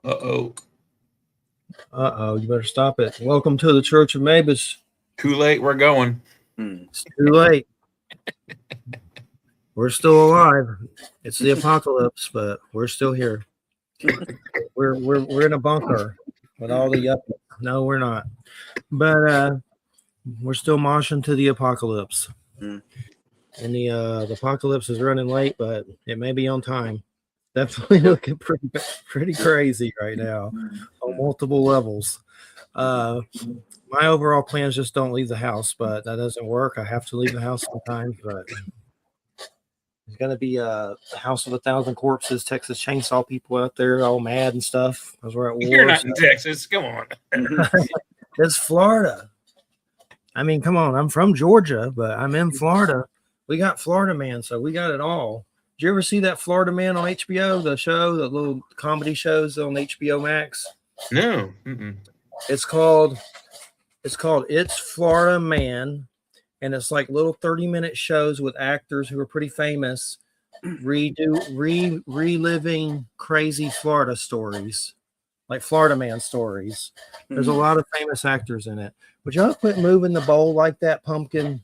Uh-oh. You better stop it. Welcome to the Church of Mabus. Too late, we're going. It's too late. We're still alive. It's the apocalypse, but we're still here. We're in a bunker with all the yuppies. No, we're not. But we're still moshing to the apocalypse. And the apocalypse is running late, but it may be on time. Definitely looking pretty crazy right now on multiple levels. My overall plan is just don't leave the house, but that doesn't work. I have to leave the house sometimes, but it's going to be a house of 1,000 corpses, Texas Chainsaw people out there all mad and stuff because we're at war. You're not in Texas. Come on. It's Florida. I mean, come on. I'm from Georgia, but I'm in Florida. We got Florida Man, so we got it all. Did you ever see that Florida Man on HBO, the show, the little comedy shows on HBO Max? No. It's called It's Florida Man, and it's like little 30-minute shows with actors who are pretty famous reliving crazy Florida stories, like Florida Man stories. There's a lot of famous actors in it. Would y'all quit moving the bowl like that, Pumpkin?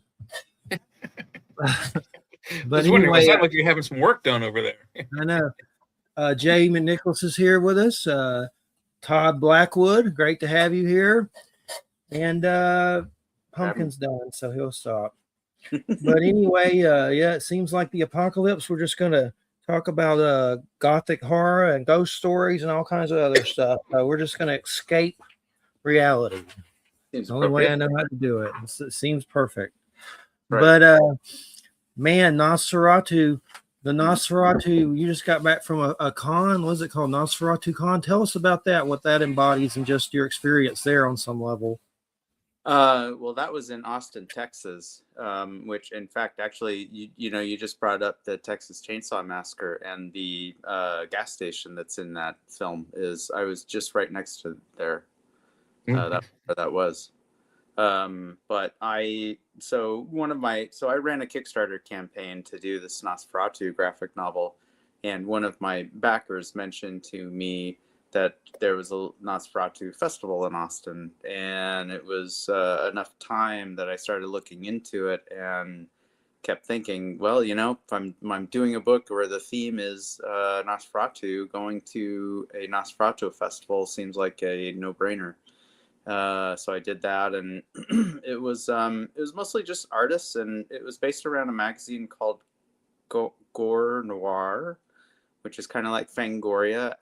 But anyway, it sounds like you're having some work done over there. I know. Jay McNicholas is here with us. Todd Blackwood, great to have you here. And Pumpkin's done, so he'll stop. But anyway, yeah, it seems like the apocalypse. We're just going to talk about gothic horror and ghost stories and all kinds of other stuff. We're just going to escape reality. It's the only way I know how to do it. It seems perfect. Right. But man, Nosferatu, the Nosferatu, you just got back from a con. What is it called? Nosferatu Con. Tell us about that, what that embodies, and just your experience there on some level. Well, that was in Austin, Texas, which, in fact, actually, you just brought up the Texas Chainsaw Massacre, and the gas station that's in that film I was just right next to there. That was. But I ran a Kickstarter campaign to do this Nosferatu graphic novel, and one of my backers mentioned to me that there was a Nosferatu festival in Austin, and it was enough time that I started looking into it and kept thinking, well, if I'm doing a book where the theme is Nosferatu, going to a Nosferatu festival seems like a no-brainer. So I did that, and it was mostly just artists, and it was based around a magazine called Gore Noir, which is kind of like Fangoria.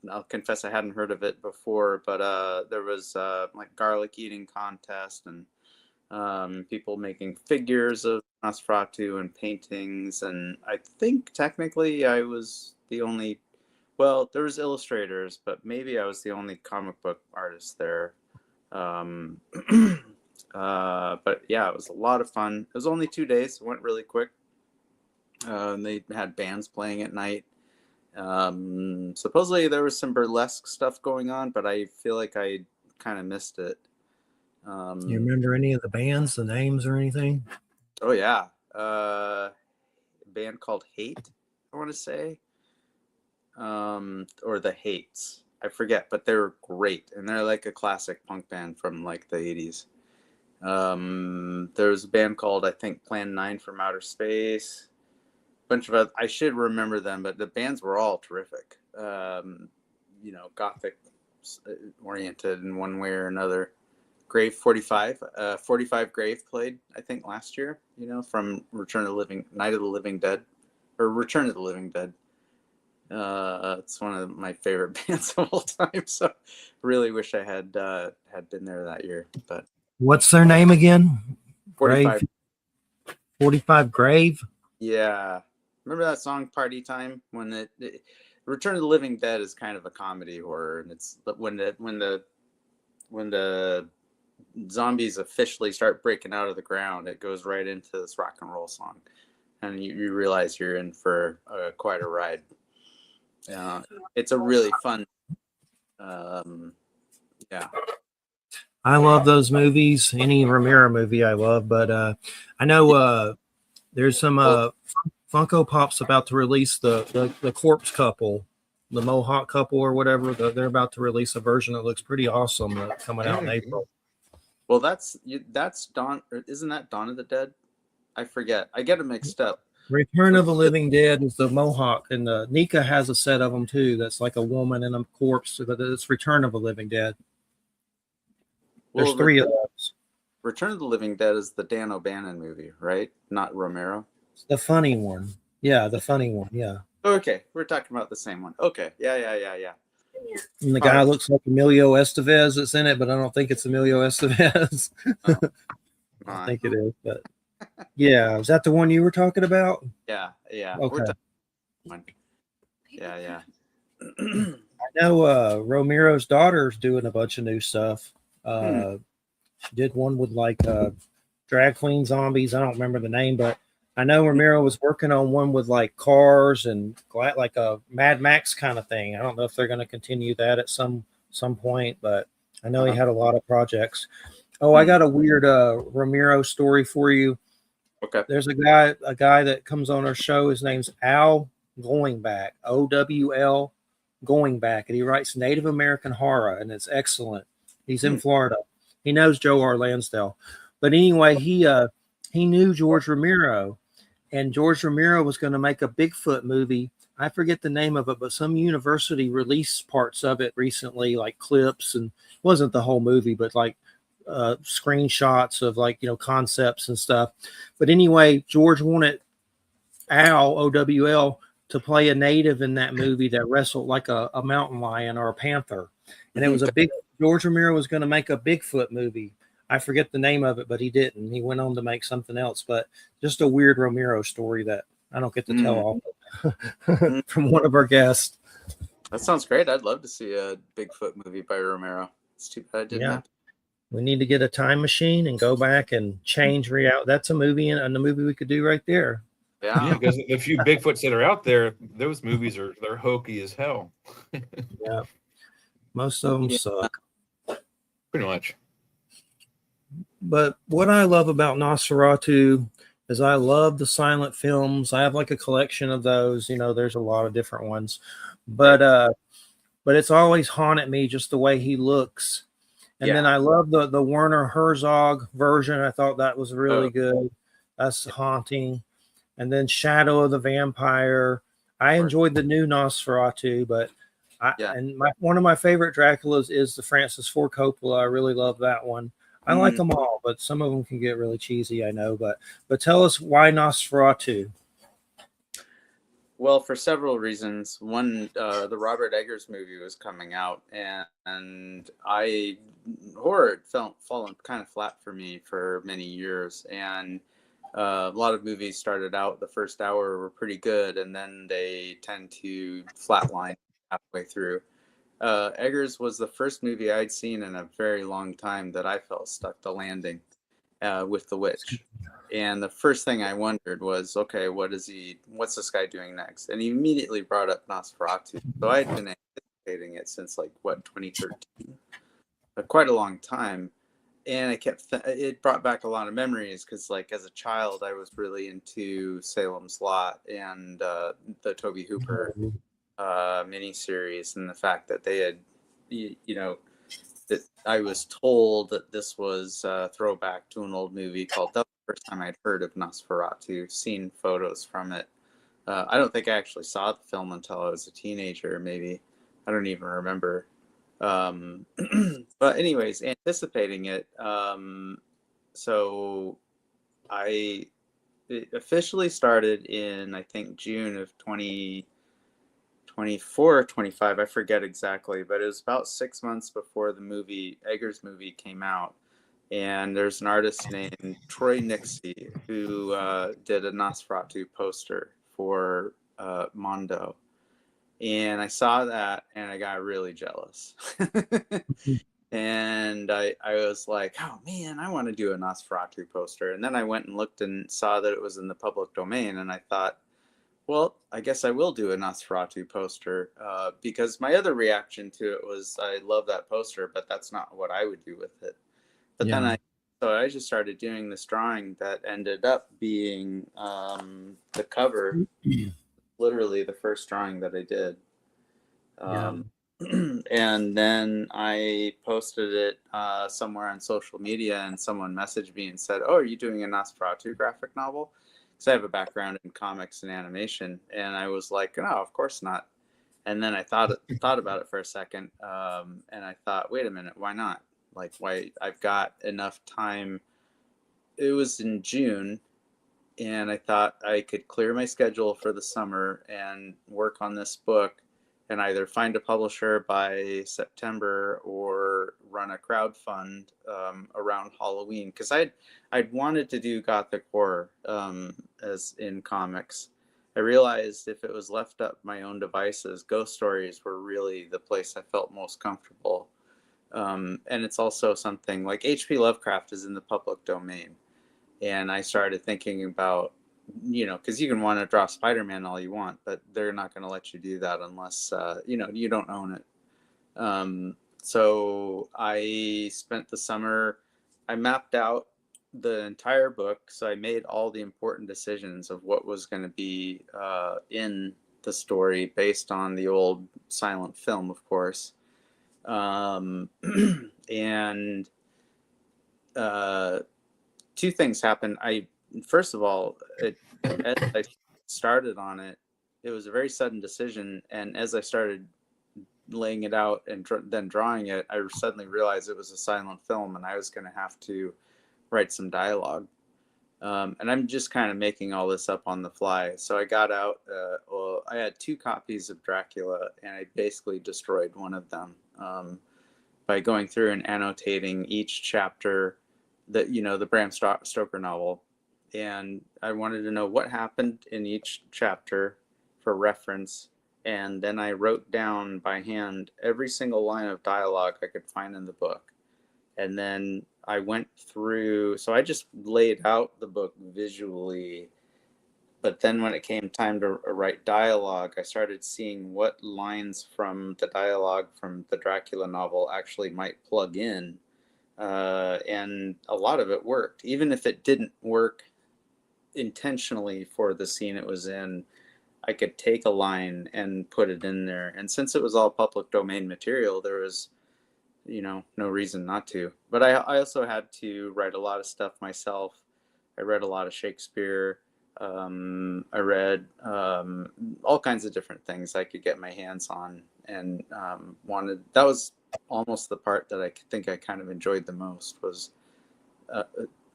I'll confess I hadn't heard of it before, but there was like garlic eating contest and people making figures of Nosferatu and paintings, and I think technically I was the only. Well, there was illustrators, but maybe I was the only comic book artist there. But yeah, it was a lot of fun. It was only 2 days. It went really quick. They had bands playing at night. Supposedly there was some burlesque stuff going on, but I feel like I kind of missed it. You remember any of the bands, the names or anything? Oh yeah. A band called Hate, I want to say. Or the Hates, I forget, but they were great, and they're like a classic punk band from like the 80s. There was a band called, I think, Plan 9 from Outer Space. Bunch of I should remember them, but the bands were all terrific. Gothic oriented in one way or another. Grave 45, 45 Grave played, I think, last year. From Night of the Living Dead, or Return of the Living Dead. It's one of my favorite bands of all time, so really wish I had been there that year. But what's their name again? 45. 45 Grave. Yeah, remember that song "Party Time"? When the Return of the Living Dead is kind of a comedy horror, and it's when the zombies officially start breaking out of the ground, it goes right into this rock and roll song, and you realize you're in for quite a ride. It's a really fun. Yeah. I love those movies. Any Romero movie I love, but I know there's some Funko Pop's about to release the Corpse Couple the Mohawk couple or whatever. They're about to release a version that looks pretty awesome coming out in April. Well, that's Dawn. Isn't that Dawn of the Dead? I forget. I get them mixed up. Return of the Living Dead is the Mohawk, and Nika has a set of them too. That's like a woman and a corpse, but it's Return of the Living Dead. There's three of those. Return of the Living Dead is the Dan O'Bannon movie, right? Not Romero. The funny one. Yeah, the funny one. Yeah. Okay, we're talking about the same one. Okay, yeah. And the guy looks like Emilio Estevez that's in it, but I don't think it's Emilio Estevez. I think it is, but yeah, is that the one you were talking about? Yeah. Okay. Yeah. I know Romero's daughter's doing a bunch of new stuff. She did one with like drag queen zombies. I don't remember the name, but I know Romero was working on one with like cars and like a Mad Max kind of thing. I don't know if they're going to continue that at some point, but I know he had a lot of projects. Oh, I got a weird Romero story for you. Okay. There's a guy that comes on our show. His name's Al Going Back, OWL Going Back, and he writes Native American horror, and it's excellent. He's in Florida. He knows Joe R. Lansdale, but anyway, he knew George Romero, and George Romero was going to make a Bigfoot movie. I forget the name of it, but some university released parts of it recently, like clips, and it wasn't the whole movie, but like screenshots of like, concepts and stuff. But anyway, George wanted Al, OWL, to play a native in that movie that wrestled like a mountain lion or a panther. And it was George Romero was going to make a Bigfoot movie. I forget the name of it, but he didn't. He went on to make something else, but just a weird Romero story that I don't get to tell often from one of our guests. That sounds great. I'd love to see a Bigfoot movie by Romero. It's too bad I didn't happen. We need to get a time machine and go back and change reality. That's a movie and a movie we could do right there. Yeah, because the few Bigfoots that are out there, those movies they're hokey as hell. Yeah, most of them suck. Pretty much. But what I love about Nosferatu is I love the silent films. I have like a collection of those. There's a lot of different ones, but it's always haunted me just the way he looks. And then I love the Werner Herzog version. I thought that was really good. That's haunting. And then Shadow of the Vampire. I enjoyed the new Nosferatu, but one of my favorite Draculas is the Francis Ford Coppola. I really love that one. I like them all, but some of them can get really cheesy, I know. But tell us why Nosferatu. Well, for several reasons. One, the Robert Eggers movie was coming out, and horror had fallen kind of flat for me for many years. And a lot of movies started out, the first hour were pretty good, and then they tend to flatline halfway through. Eggers was the first movie I'd seen in a very long time that I felt stuck the landing with The Witch. And the first thing I wondered was, okay, what's this guy doing next? And he immediately brought up Nosferatu. So I had been anticipating it since 2013, quite a long time. And it brought back a lot of memories because as a child, I was really into Salem's Lot and the Tobe Hooper miniseries, and the fact that they had, that I was told that this was a throwback to an old movie called the first time I'd heard of Nosferatu, seen photos from it. I don't think I actually saw the film until I was a teenager, maybe. I don't even remember. But anyways, anticipating it. So it officially started in, I think, June of 2024 or 25. I forget exactly, but it was about 6 months before the Eggers movie came out. And there's an artist named Troy Nixie who did a Nosferatu poster for Mondo. And I saw that and I got really jealous. And I was like, oh man, I want to do a Nosferatu poster. And then I went and looked and saw that it was in the public domain. And I thought, well, I guess I will do a Nosferatu poster because my other reaction to it was, I love that poster, but that's not what I would do with it. But then I just started doing this drawing that ended up being the cover, literally the first drawing that I did. Yeah. And then I posted it somewhere on social media, and someone messaged me and said, "Oh, are you doing a Nosferatu graphic novel?" Because I have a background in comics and animation, and I was like, "No, of course not." And then I thought about it for a second, and I thought, "Wait a minute, why not? Like, why? I've got enough time." It was in June, and I thought I could clear my schedule for the summer and work on this book and either find a publisher by September or run a crowd fund around Halloween, because I'd wanted to do gothic horror as in comics. I realized if it was left up my own devices, ghost stories were really the place I felt most comfortable. And it's also something like H.P. Lovecraft is in the public domain. And I started thinking about, because you can want to draw Spider-Man all you want, but they're not going to let you do that unless, you don't own it. So I spent the summer, I mapped out the entire book. So I made all the important decisions of what was going to be in the story based on the old silent film, of course. And two things happened. First of all, as I started on it, it was a very sudden decision, and as I started laying it out and then drawing it, I suddenly realized it was a silent film, and I was going to have to write some dialogue. And I'm just kind of making all this up on the fly. So I got out. I had 2 copies of Dracula, and I basically destroyed one of them by going through and annotating each chapter, the Bram Stoker novel. And I wanted to know what happened in each chapter for reference. And then I wrote down by hand every single line of dialogue I could find in the book. And then I went through, so I just laid out the book visually. But then when it came time to write dialogue, I started seeing what lines from the dialogue from the Dracula novel actually might plug in. And a lot of it worked. Even if it didn't work intentionally for the scene it was in, I could take a line and put it in there. And since it was all public domain material, there was, no reason not to. But I also had to write a lot of stuff myself. I read a lot of Shakespeare. I read all kinds of different things I could get my hands on, and that was almost the part that I think I kind of enjoyed the most, was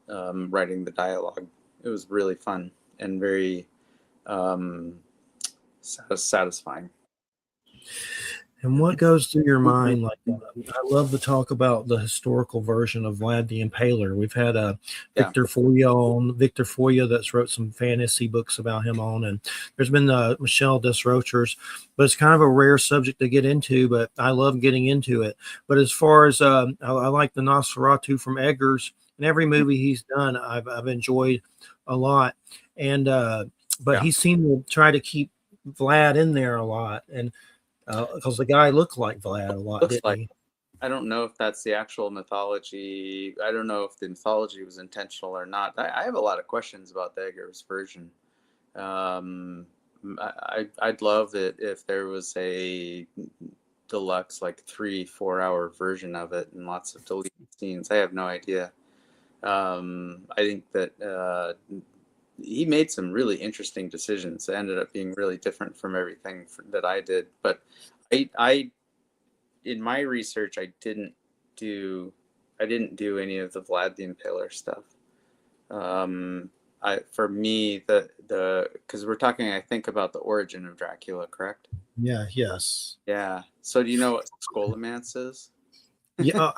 writing the dialogue. It was really fun and very satisfying. And what goes through your mind? Like, I love to talk about the historical version of Vlad the Impaler. We've had Victor Foya that's wrote some fantasy books about him on, and there's been Michelle Desrochers, but it's kind of a rare subject to get into, but I love getting into it. But as far as I like the Nosferatu from Eggers, and every movie he's done, I've enjoyed a lot. And but he seemed to try to keep Vlad in there a lot, and because the guy looked like Vlad a lot, didn't he? I don't know if that's the actual mythology. I don't know if the mythology was intentional or not. I have a lot of questions about the Eggers version. I'd love it if there was a deluxe, like 3-4 hour version of it and lots of deleted scenes. I have no idea. I think that he made some really interesting decisions that ended up being really different from everything that I did. But I in my research, I didn't do any of the Vlad the Impaler stuff. For me, because we're talking, I think, about the origin of Dracula, correct? Yeah. Yes. Yeah. So do you know what scholomance is? Yeah,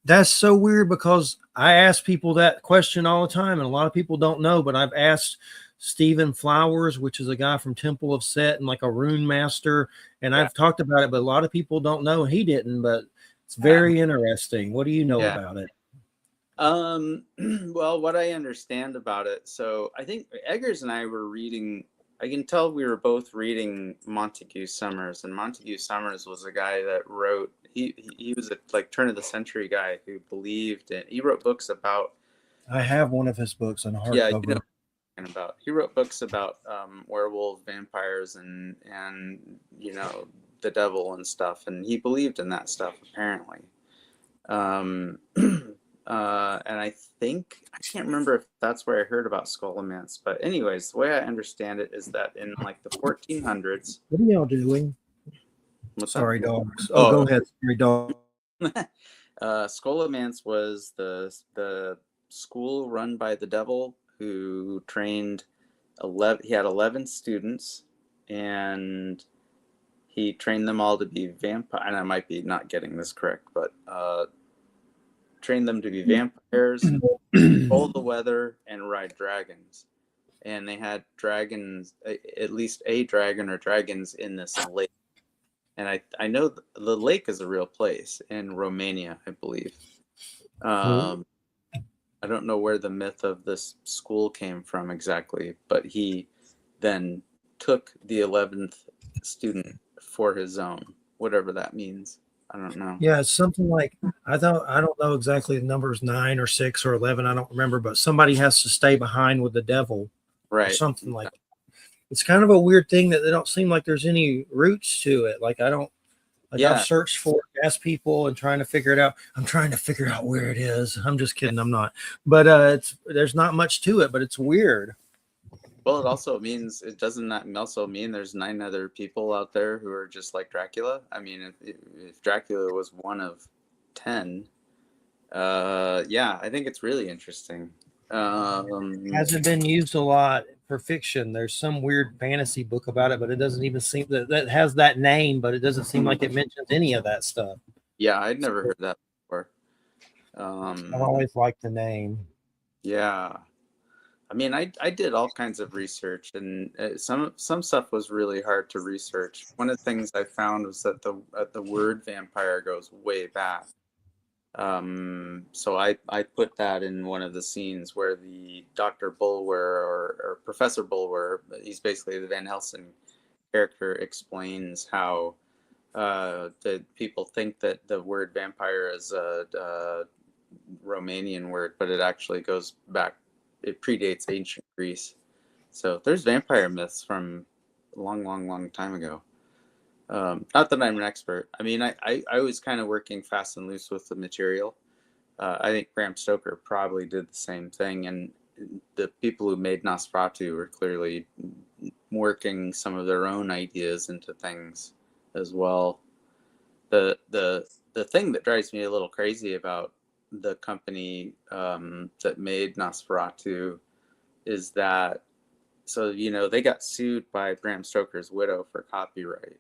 that's so weird, because I ask people that question all the time, and a lot of people don't know. But I've asked Stephen Flowers, which is a guy from Temple of Set and like a rune master, and I've talked about it, but a lot of people don't know. He didn't, but it's very interesting. What do you know about it? Well, what I understand about it, so I think Eggers and I were reading. I can tell we were both reading Montague Summers, and Montague Summers was a guy that wrote. He was a turn of the century guy who believed in. He wrote books about. I have one of his books on hardcover. Yeah, you know what I'm talking about. He wrote books about werewolves, vampires, and the devil and stuff, and he believed in that stuff apparently. And I think I can't remember if that's where I heard about Scholomance, but anyways, the way I understand it is that in like the 1400s. What are y'all doing? Sorry, dogs. Oh, go ahead. Sorry, dog. Scholomance was the school run by the devil who trained 11. He had 11 students, and he trained them all to be vampire. And I might be not getting this correct, but trained them to be vampires, control the weather, and ride dragons. And they had dragons, at least a dragon or dragons in this lake. And I know the lake is a real place in Romania, I believe. I don't know where the myth of this school came from exactly, but he then took the 11th student for his own, whatever that means. I don't know. Yeah, it's something like I don't know exactly the numbers 9 or 6 or 11. I don't remember, but somebody has to stay behind with the devil, right? Or something like that. It's kind of a weird thing that they don't seem like there's any roots to it. Like I've searched for it, asked people, and trying to figure it out. I'm trying to figure out where it is. I'm just kidding. I'm not. But there's not much to it, but it's weird. Well, it doesn't that also mean there's 9 other people out there who are just like Dracula? I mean, if Dracula was one of 10, I think it's really interesting. Hasn't been used a lot for fiction. There's some weird fantasy book about it, but it doesn't even seem that has that name, but it doesn't seem like it mentions any of that stuff. Yeah, I'd never heard that before. I've always liked the name. Yeah. I mean, I did all kinds of research, and some stuff was really hard to research. One of the things I found was that the word vampire goes way back. So I put that in one of the scenes where the Dr. Bulwer or Professor Bulwer, he's basically the Van Helsing character, explains how the people think that the word vampire is a Romanian word, but it actually goes back. It predates ancient Greece. So there's vampire myths from a long time ago. Not that I'm an expert. I mean, I was kind of working fast and loose with the material. I think Bram Stoker probably did the same thing, and the people who made Nosferatu were clearly working some of their own ideas into things as well. The thing that drives me a little crazy about the company that made Nosferatu is that, so they got sued by Bram Stoker's widow for copyright.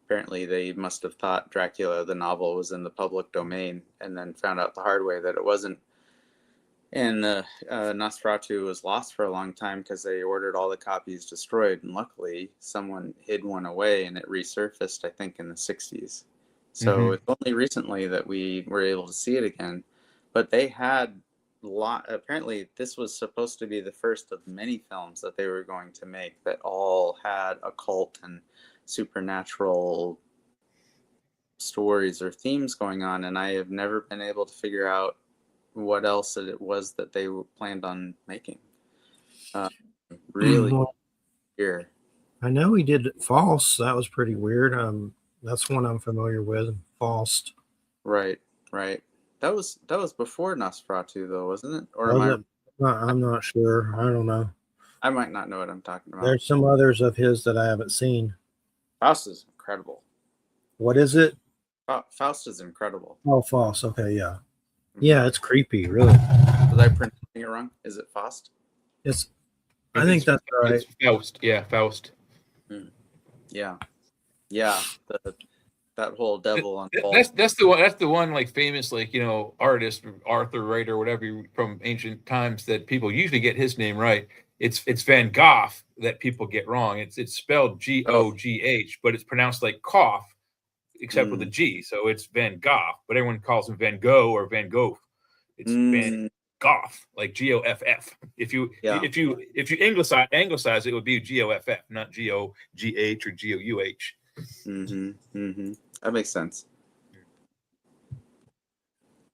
Apparently they must have thought Dracula the novel was in the public domain, and then found out the hard way that it wasn't. And Nosferatu was lost for a long time because they ordered all the copies destroyed, and luckily someone hid one away, and it resurfaced, I think, in the 60s. So it's only recently that we were able to see it again. But they had apparently this was supposed to be the first of many films that they were going to make that all had occult and supernatural stories or themes going on, and I have never been able to figure out what else it was that they planned on making. Really weird. I know he did False. That was pretty weird. That's one I'm familiar with. False. Right. That was before Nosferatu, though, wasn't it? Or I'm not sure. I don't know. I might not know what I'm talking about. There's some others of his that I haven't seen. Faust is incredible. What is it? Faust is incredible. Oh, False. Okay, yeah. Yeah, it's creepy, really. Was I pronouncing it wrong? Is it Faust? I think that's right. It's Faust. Yeah, Faust. Yeah. That whole devil on Paul. That's the one like famous artist, Arthur Wright or whatever from ancient times that people usually get his name right. It's Van Gogh that people get wrong. It's spelled G-O-G-H, but it's pronounced like cough, except with a G. So it's Van Gogh, but everyone calls him Van Gogh or Van Gogh. It's Van Gogh, like G-O-F-F. If you anglicize it would be G-O-F-F, not G-O-G-H or G-O-U-H. That makes sense.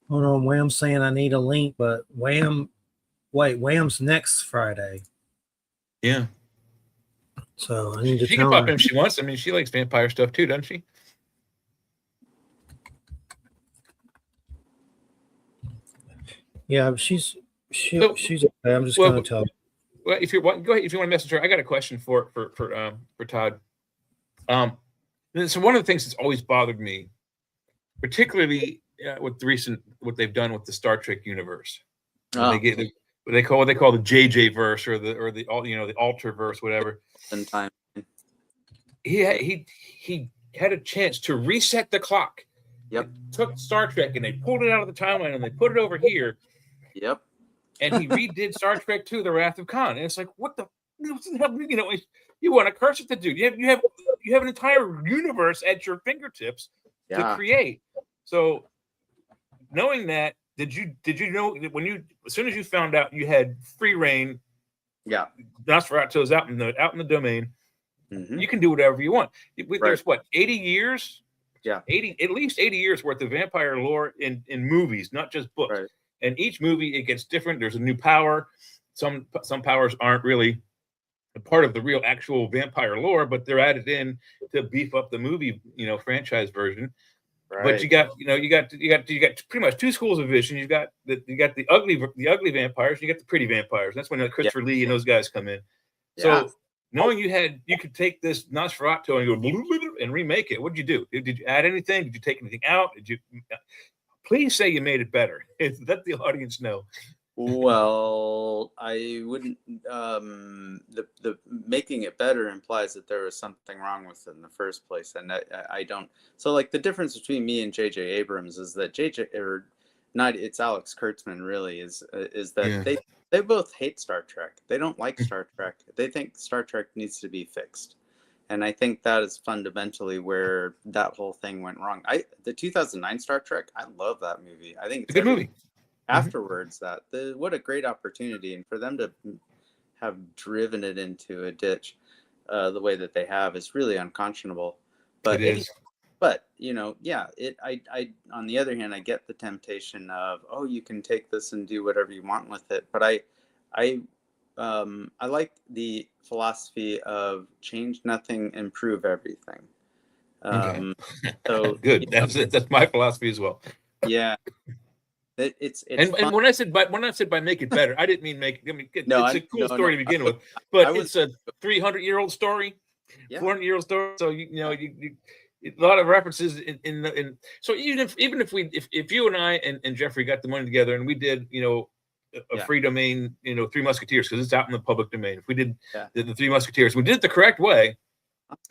Hold on, Wham's saying I need a link, but Wham's next Friday. Yeah. So I need to She can tell pop her. in if she wants. I mean, she likes vampire stuff too, doesn't she? Yeah, she's So, she's okay. I'm just well, gonna tell her. well, if you want, go ahead. If you want to message her, I got a question for Todd. So one of the things that's always bothered me, particularly with the recent what they've done with the Star Trek universe, when they get what they call the JJ verse or the the alter verse, whatever. In time. He had a chance to reset the clock. Yep. They took Star Trek and they pulled it out of the timeline and they put it over here. Yep. And he redid Star Trek II: The Wrath of Khan. And it's like, what the hell? You want to curse at the dude? You have an entire universe at your fingertips to create. So, knowing that, did you know when as soon as you found out you had free reign? Yeah. Nosferatu is out in the domain. Mm-hmm. You can do whatever you want. There's Right. 80 years? Yeah. At least 80 years worth of vampire lore in movies, not just books. Right. And each movie it gets different. There's a new power. Some powers aren't really a part of the real actual vampire lore, but they're added in to beef up the movie, franchise version. Right. But you got pretty much two schools of vision. You got the ugly vampires, and you got the pretty vampires. That's when Christopher Lee and those guys come in. Yeah. So knowing you could take this Nosferatu and go and remake it, what did you do? Did you add anything? Did you take anything out? Did you? Please say you made it better. Let the audience know. Well, I wouldn't. The making it better implies that there was something wrong with it in the first place, and I don't. So, like, the difference between me and J.J. Abrams is that it's Alex Kurtzman really is that they both hate Star Trek. They don't like Star Trek. They think Star Trek needs to be fixed. And I think that is fundamentally where that whole thing went wrong. The 2009 Star Trek, I love that movie. I think it's a good movie. Afterwards, what a great opportunity, and for them to have driven it into a ditch the way that they have is really unconscionable. But it is. But I on the other hand, I get the temptation of, oh, you can take this and do whatever you want with it. But I like the philosophy of change nothing, improve everything. Okay. So good. That's my philosophy as well. Yeah. It's and when I said by make it better, I didn't mean make. I mean, it's a cool story to begin with, but it's a 300-year-old story, 400-year-old story. So a lot of references in. So even if you and I and Jeffrey got the money together and we did a free domain, Three Musketeers, because it's out in the public domain. If we did the Three Musketeers, we did it the correct way.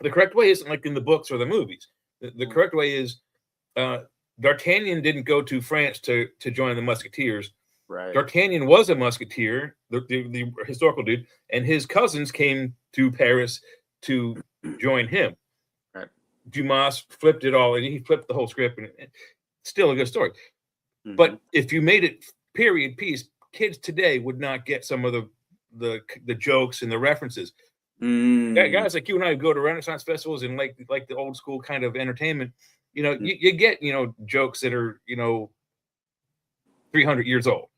The correct way isn't like in the books or the movies. The correct way is. D'Artagnan didn't go to France to join the Musketeers. Right. D'Artagnan was a Musketeer, the historical dude, and his cousins came to Paris to join him. Right. Dumas flipped it all, and he flipped the whole script, and still a good story. Mm-hmm. But if you made it period piece, kids today would not get some of the jokes and the references. Guys like you and I go to Renaissance festivals and like the old school kind of entertainment. You get jokes that are 300 years old.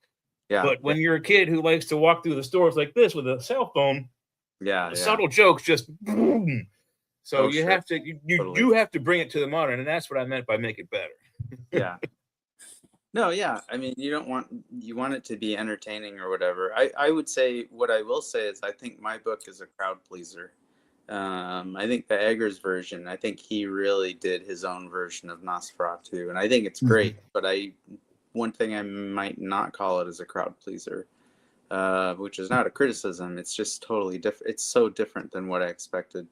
Yeah. But when you're a kid who likes to walk through the stores like this with a cell phone, subtle jokes just boom. So you have to you have to bring it to the modern, and that's what I meant by make it better. Yeah. No, yeah. I mean, you want it to be entertaining or whatever. I would say what I will say is I think my book is a crowd pleaser. I think the Eggers version, I think he really did his own version of Nosferatu, and I think it's great. But one thing I might not call it is a crowd pleaser, which is not a criticism. It's just totally different. It's so different than what I expected.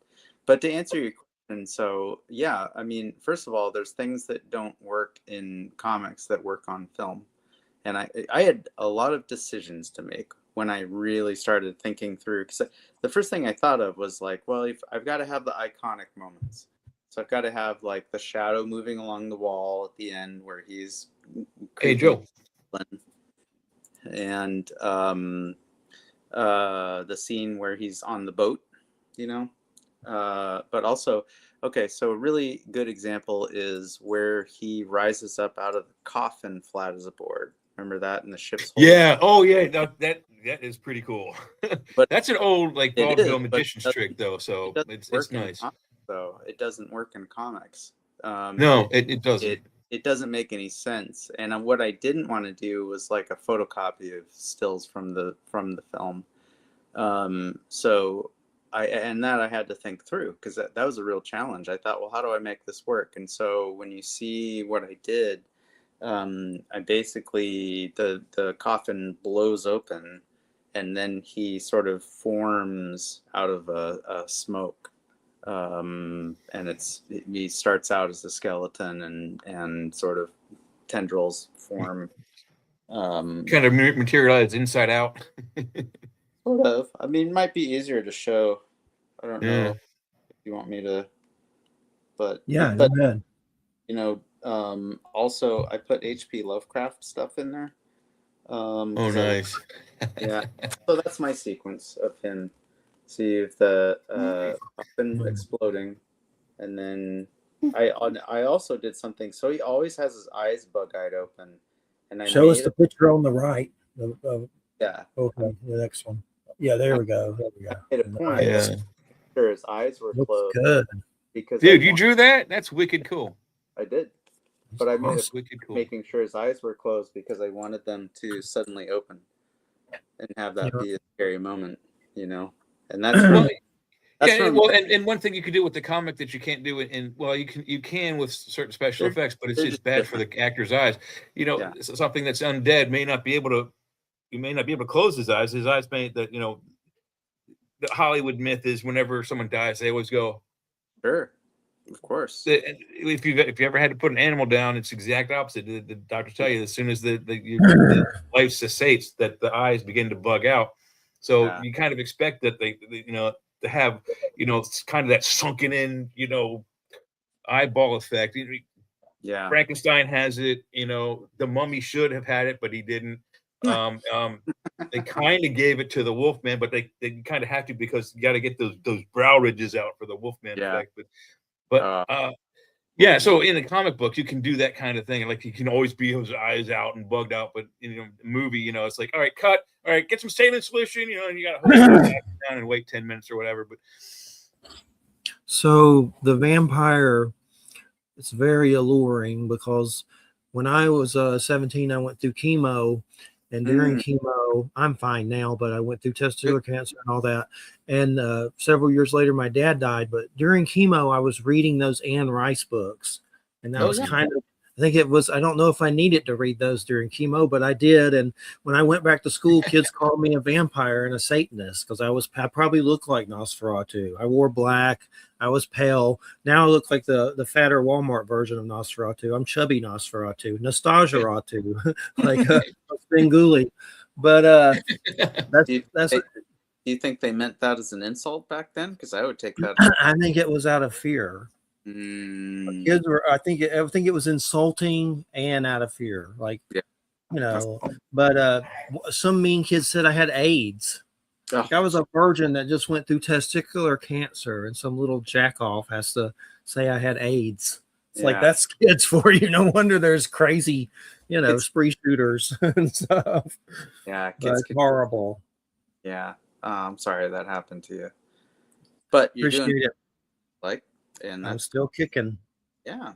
But to answer your question, so yeah, I mean, first of all, there's things that don't work in comics that work on film, and I had a lot of decisions to make when I really started thinking through, because the first thing I thought of was like, well, if I've got to have the iconic moments. So I've got to have like the shadow moving along the wall at the end where he's Hey Joe. And the scene where he's on the boat, but also, okay, so a really good example is where he rises up out of the coffin flat as a board. Remember that in the ship's hold? Yeah. Oh, yeah. That that is pretty cool. But That's an old like it vaudeville is, but magician's it trick though, so doesn't it's work in nice. comics, though. It doesn't work in comics. No, it doesn't. It doesn't make any sense. And what I didn't want to do was like a photocopy of stills from the film. So I had to think through, because that was a real challenge. I thought, well, how do I make this work? And so when you see what I did, I basically, the coffin blows open, and then he sort of forms out of a smoke. And he starts out as a skeleton, and sort of tendrils form. Kind of materialize inside out. Sort of. I mean, it might be easier to show. I don't Yeah. know if you want me to, but Yeah, but go ahead. you know, also I put H.P. Lovecraft stuff in there. Oh, 'Cause nice. yeah. So that's my sequence of him. See if the coffin exploding, and then I also did something. So he always has his eyes bug-eyed open, and I Show us made the picture on the right. yeah. Okay, the next one. Yeah, there we go. There we go. Made a And the point. eyes. Yeah. Sure, his eyes were Looks closed good. because Dude, you drew that? That's wicked cool. I did, but I made That's it wicked cool. making sure his eyes were closed because I wanted them to suddenly open and have that Yeah. be a scary moment, And that's really and one thing you could do with the comic that you can't do you can with certain special effects, but it's just bad for the actor's eyes. Something that's undead may not be able to close his eyes. His eyes may the Hollywood myth is whenever someone dies, they always go. Sure, of course. If you ever had to put an animal down, it's the exact opposite. The doctors tell you as soon as the life cessates, that the eyes begin to bug out. So you kind of expect that they to have kind of that sunken in eyeball effect. Yeah, Frankenstein has it. The Mummy should have had it, but he didn't. They kind of gave it to the Wolfman, but they kind of have to, because you got to get those brow ridges out for the Wolfman effect. But yeah, so in the comic books, you can do that kind of thing. Like, you can always be his eyes out and bugged out. But in the movie, it's like, all right, cut. All right, get some saline solution. And you got to hold it back down and wait 10 minutes or whatever. But so the vampire, it's very alluring, because when I was 17, I went through chemo, and during chemo, I'm fine now, but I went through testicular cancer and all that. And several years later, my dad died. But during chemo, I was reading those Anne Rice books, and that was kind of, I think it was, I don't know if I needed to read those during chemo, but I did. And when I went back to school, kids called me a vampire and a Satanist, because I probably looked like Nosferatu. I wore black. I was pale. Now I look like the fatter Walmart version of Nosferatu. I'm chubby Nosferatu, Nostalgia-ratu, like Spenguli. But do you think they meant that as an insult back then? Because I would take that. I think it was out of fear. Kids were. I think it was insulting and out of fear. Like, But some mean kids said I had AIDS. Like, I was a virgin that just went through testicular cancer, and some little jackoff has to say I had AIDS. It's like, that's kids for you. No wonder there's crazy, spree shooters and stuff. Yeah, kids. It's horrible. Yeah, I'm sorry that happened to you. But you're Appreciate doing it. And I'm still kicking. Yeah.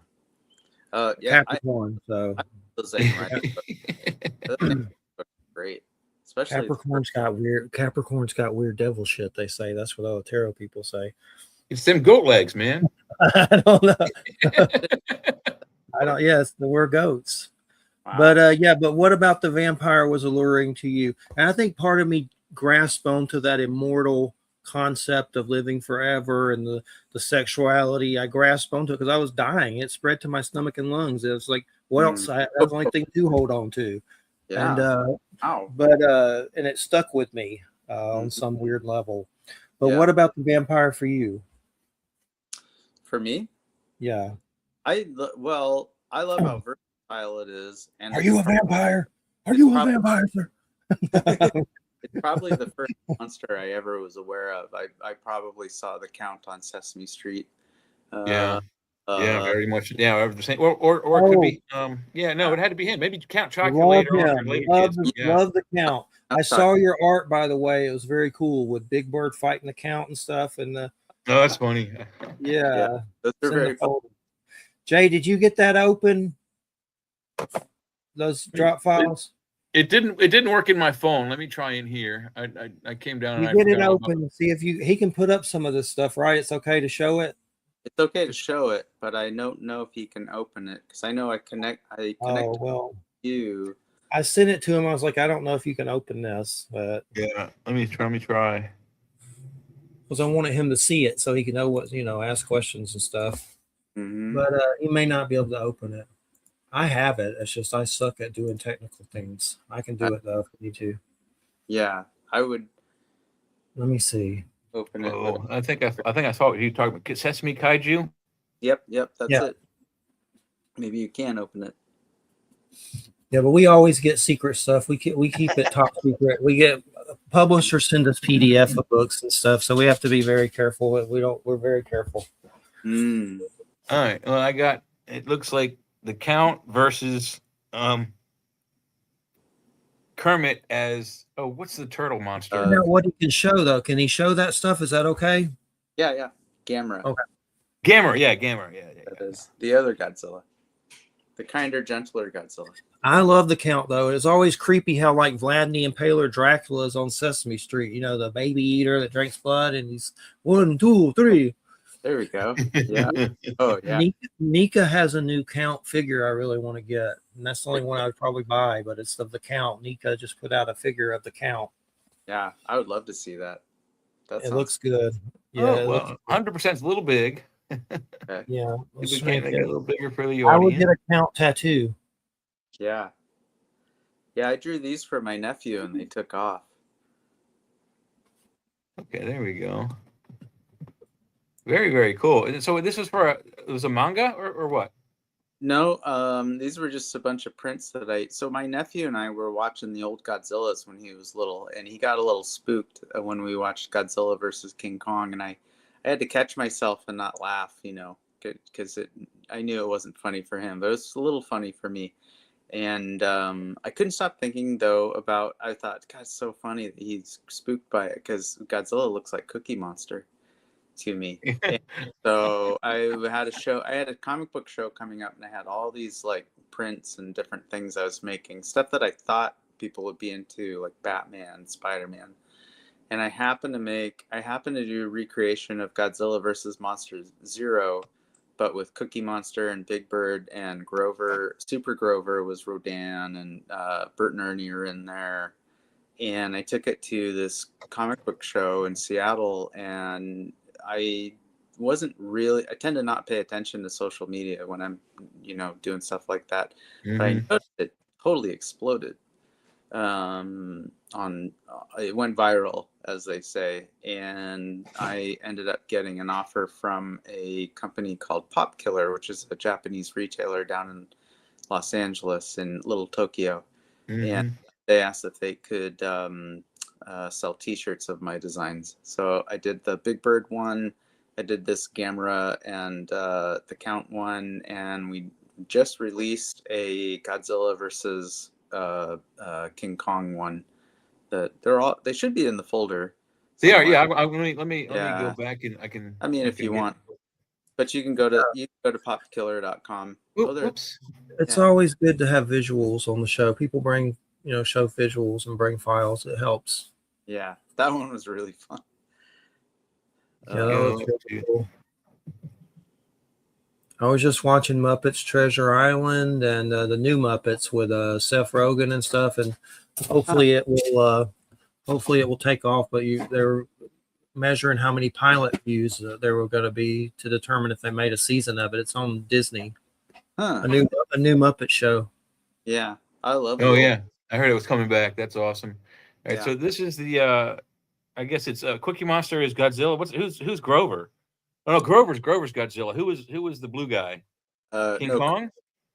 Capricorn. So the same, right? Great. Especially Capricorn's got weird devil shit, they say. That's what all the tarot people say. It's them goat legs, man. I don't know. Yes, we're goats. Wow. But what about the vampire was alluring to you? And I think part of me grasped onto that immortal concept of living forever, and the sexuality. I grasped onto it because I was dying. It spread to my stomach and lungs. It was like, what else? That was the only thing to hold on to. Yeah. And it stuck with me on some weird level. But what about the vampire for you? For me? Yeah. I love how versatile it is. And are you a vampire? Are you a vampire, sir? It's probably the first monster I ever was aware of. I probably saw the Count on Sesame Street. Very much. Yeah, or it could be. It had to be him. Maybe Count Choculator. Love the Count. I saw your art, by the way. It was very cool with Big Bird fighting the count and stuff. And Oh, that's funny. yeah, those are very fun. Jay, did you get that open? Those drop files? It didn't work in my phone. Let me try in here. I came down You and get it open and see if he can put up some of this stuff, right? It's okay to show it. It's okay to show it, but I don't know if he can open it because I know I connect. Oh well, you. I sent it to him. I was like, I don't know if you can open this, but yeah, let me try. Because I wanted him to see it so he can know what ask questions and stuff. Mm-hmm. But he may not be able to open it. I have it. It's just I suck at doing technical things. I can do it though if I need to. Yeah, I would. Let me see. Open it. Oh, I think I saw what you talking about. Sesame Kaiju. Yep, that's it. Maybe you can open it. Yeah, but we always get secret stuff. We keep it top secret. We get publishers send us PDF of books and stuff, so we have to be very careful. We're very careful. Mm. All right. Well, I got. It looks like the Count versus Kermit as what's the turtle monster? Now, what he can show though? Can he show that stuff? Is that okay? Yeah. Gamera. Okay. Gamera, yeah, Gamera, yeah. That is the other Godzilla, the kinder, gentler Godzilla. I love the Count though. It's always creepy how like Vlad the Impaler Dracula is on Sesame Street. You know, the baby eater that drinks blood, and he's 1, 2, 3. There we go. Yeah. Oh yeah. Nika has a new Count figure I really want to get, and that's the only one I would probably buy. But it's of the Count. Nika just put out a figure of the Count. Yeah, I would love to see that. It looks good. Yeah, well, 100% is a little big. Okay. Yeah, we can't make it a little bigger for the audience. I would get a Count tattoo. Yeah. Yeah, I drew these for my nephew, and they took off. Okay, there we go. Very, very cool. And so this was it was a manga or what? No, these were just a bunch of prints that so my nephew and I were watching the old Godzillas when he was little, and he got a little spooked when we watched Godzilla versus King Kong, and I had to catch myself and not laugh, because I knew it wasn't funny for him, but it was a little funny for me. And I couldn't stop thinking though I thought, God, it's so funny that he's spooked by it, because Godzilla looks like Cookie Monster to me. So I had a comic book show coming up, and I had all these like prints and different things I was making, stuff that I thought people would be into, like Batman, Spider-Man. And I happened to do a recreation of Godzilla versus Monster Zero, but with Cookie Monster and Big Bird and Grover. Super Grover was Rodan, and Bert and Ernie are in there. And I took it to this comic book show in Seattle, and I tend to not pay attention to social media when I'm, doing stuff like that. Mm-hmm. But I noticed it totally exploded. It went viral, as they say, and I ended up getting an offer from a company called Pop Killer, which is a Japanese retailer down in Los Angeles in Little Tokyo. Mm-hmm. And they asked if they could sell T-shirts of my designs. So I did the Big Bird one, I did this Gamera and the Count one, and we just released a Godzilla versus King Kong one. They should be in the folder. They are, yeah. Let me go back and I can. I mean, if you want, but you can go to popkiller.com. Oops. It's always good to have visuals on the show. People bring show visuals and bring files. It helps. Yeah, that one was really fun. Yeah, that was really cool. I was just watching Muppets Treasure Island and the new Muppets with Seth Rogen and stuff, and hopefully it will take off. But they're measuring how many pilot views there were going to be to determine if they made a season of it. It's on Disney. A new Muppet show. Yeah, I love it. Oh yeah, I heard it was coming back. That's awesome. All right, so this is the I guess it's Cookie Monster is Godzilla. Who's Grover? Oh no, Grover's Godzilla. Who was the blue guy? King Kong?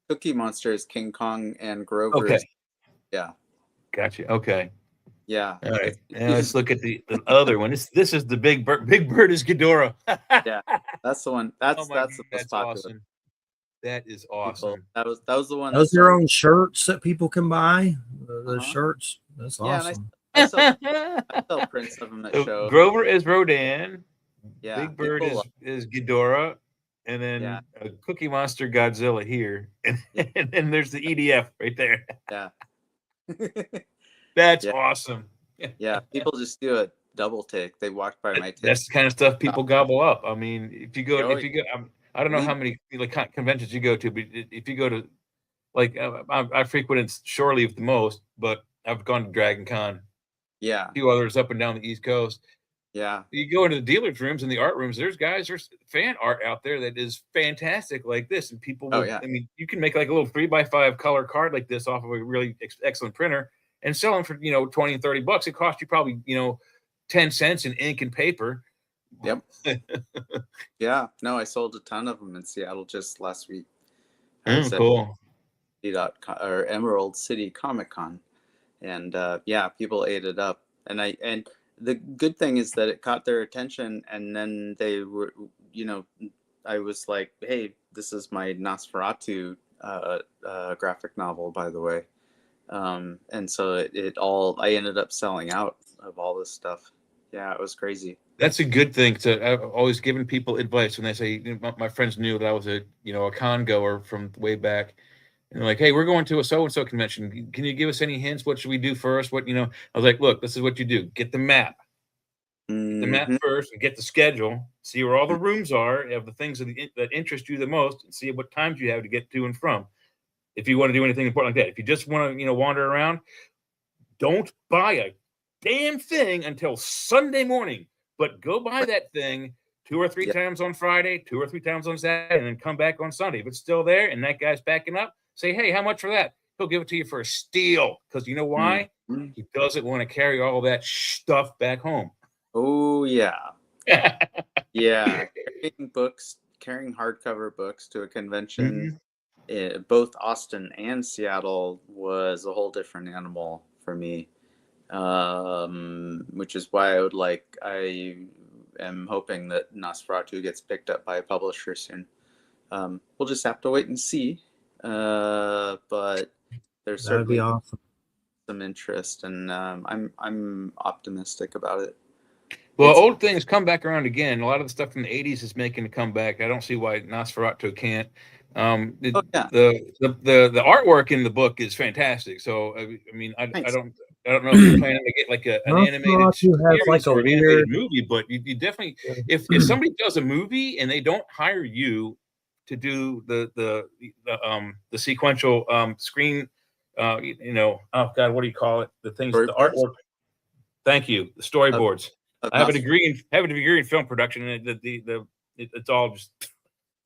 Cookie Monster is King Kong, and Grover is, yeah. Gotcha. Okay. Yeah. All right. Now let's look at the other one. This is the Big Bird. Big Bird is Ghidorah. Yeah, that's the one. That's the most popular. Awesome. That is awesome. That was the one. Those are their own shirts that people can buy. Those shirts. That's awesome. I saw prints of him at So shows. Grover is Rodan, Yeah, Big Bird people is Ghidorah, and then Yeah. Cookie Monster Godzilla here, and, Yeah. and then there's the EDF right there. yeah, That's yeah, awesome. yeah. People just do a double take. They walk by my take. That's the kind of stuff people gobble up. I mean, if you go, I don't know how many like conventions you go to, but if you go to, like, I frequented Shore Leave the most, but I've gone to Dragon Con, Yeah, a few others up and down the East Coast. yeah. You go into the dealers' rooms and the art rooms. There's fan art out there that is fantastic, like this, and people Oh will. yeah, I mean, you can make like a little 3x5 color card like this off of a really excellent printer and sell them for $20 and $30. It costs you probably 10 cents in ink and paper. Yep. Yeah. No, I sold a ton of them in Seattle just last week. I was at Cool. Emerald City Comic Con, and yeah, people ate it up. And the good thing is that it caught their attention, and then they were, I was like, hey, this is my Nosferatu graphic novel, by the way. And so I ended up selling out of all this stuff. Yeah, it was crazy. That's a good thing. I've always given people advice when they say, my friends knew that I was a con goer from way back. And they're like, hey, we're going to a so-and-so convention. Can you give us any hints? What should we do first? I was like, look, this is what you do. Get the map. Get the map first and get the schedule. See where all the rooms are of the things that interest you the most, and see what times you have to get to and from. If you want to do anything important like that. If you just want to, wander around, don't buy a damn thing until Sunday morning. But go buy that thing 2 or 3 times on Friday, 2 or 3 times on Saturday, and then come back on Sunday. If it's still there and that guy's backing up, say, hey, how much for that? He'll give it to you for a steal. Because you know why? Mm-hmm. He doesn't want to carry all that stuff back home. Oh, yeah. Yeah. Carrying hardcover books to a convention, both Austin and Seattle, was a whole different animal for me. Which is why I am hoping that Nosferatu gets picked up by a publisher soon. We'll just have to wait and see. But there's certainly awesome. some interest, and I'm optimistic about it. Well, old things come back around again. A lot of the stuff from the 80s is making a comeback. I don't see why Nosferatu can't. The artwork in the book is fantastic. So I mean, I don't know if you're planning to get like an animated series or an animated movie, but you definitely, if somebody does a movie and they don't hire you to do the sequential screen, oh God, what do you call it? The things, the artwork. Thank you. The storyboards. I have a degree in film production, and it's all just,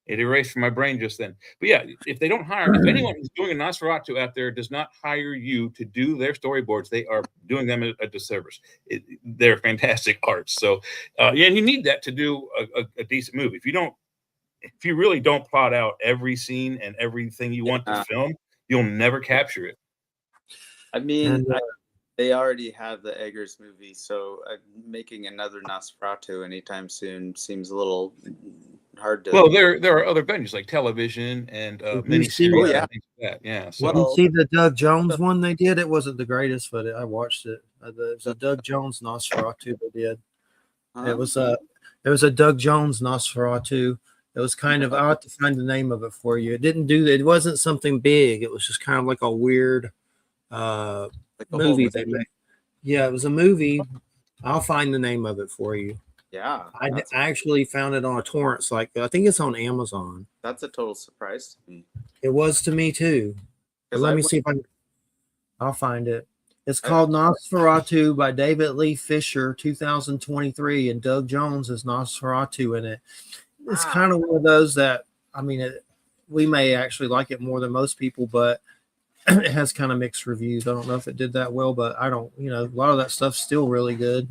it erased from my brain just then. But yeah, if they don't hire, if anyone who's doing a Nosferatu out there does not hire you to do their storyboards, they are doing them a disservice. They're fantastic arts. So and you need that to do a decent movie. If you really don't plot out every scene and everything you want to film, you'll never capture it. I mean, they already have the Eggers movie, so making another Nosferatu anytime soon seems a little hard to. Well, there are other venues like television and miniseries. And things like that. Yeah. So. Did you see the Doug Jones one they did? It wasn't the greatest, but I watched it. It was a Doug Jones Nosferatu they did. It was a Doug Jones Nosferatu. It was kind of, I'll have to find the name of it for you. It wasn't something big. It was just kind of like a weird movie they made. Yeah, it was a movie. I'll find the name of it for you. Yeah, I actually found it on a torrent site. I think it's on Amazon. That's a total surprise to me. It was to me too. Let me see if I'll find it. It's called Nosferatu by David Lee Fisher, 2023, and Doug Jones is Nosferatu in it. It's kind of one of those that, I mean, we may actually like it more than most people, but it has kind of mixed reviews. I don't know if it did that well, but I don't, a lot of that stuff's still really good.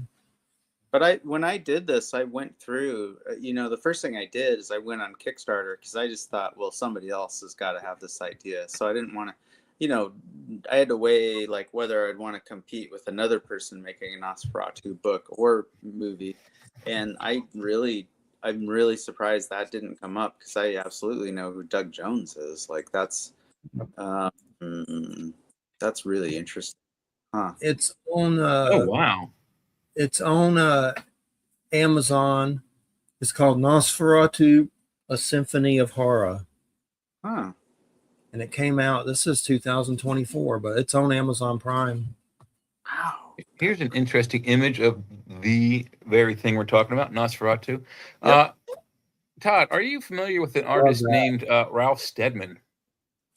But when I did this, I went through, the first thing I did is I went on Kickstarter because I just thought, well, somebody else has got to have this idea. So I didn't want to, I had to weigh like whether I'd want to compete with another person making a Nosferatu book or movie. And I'm really surprised that didn't come up because I absolutely know who Doug Jones is. Like that's really interesting. Huh. It's on Oh wow. Amazon. It's called Nosferatu: A Symphony of Horror, Huh. and it came out. This is 2024, but it's on Amazon Prime. Wow. Here's an interesting image of the very thing we're talking about, Nosferatu. Yep. Todd, are you familiar with an Love artist that. named Ralph Steadman?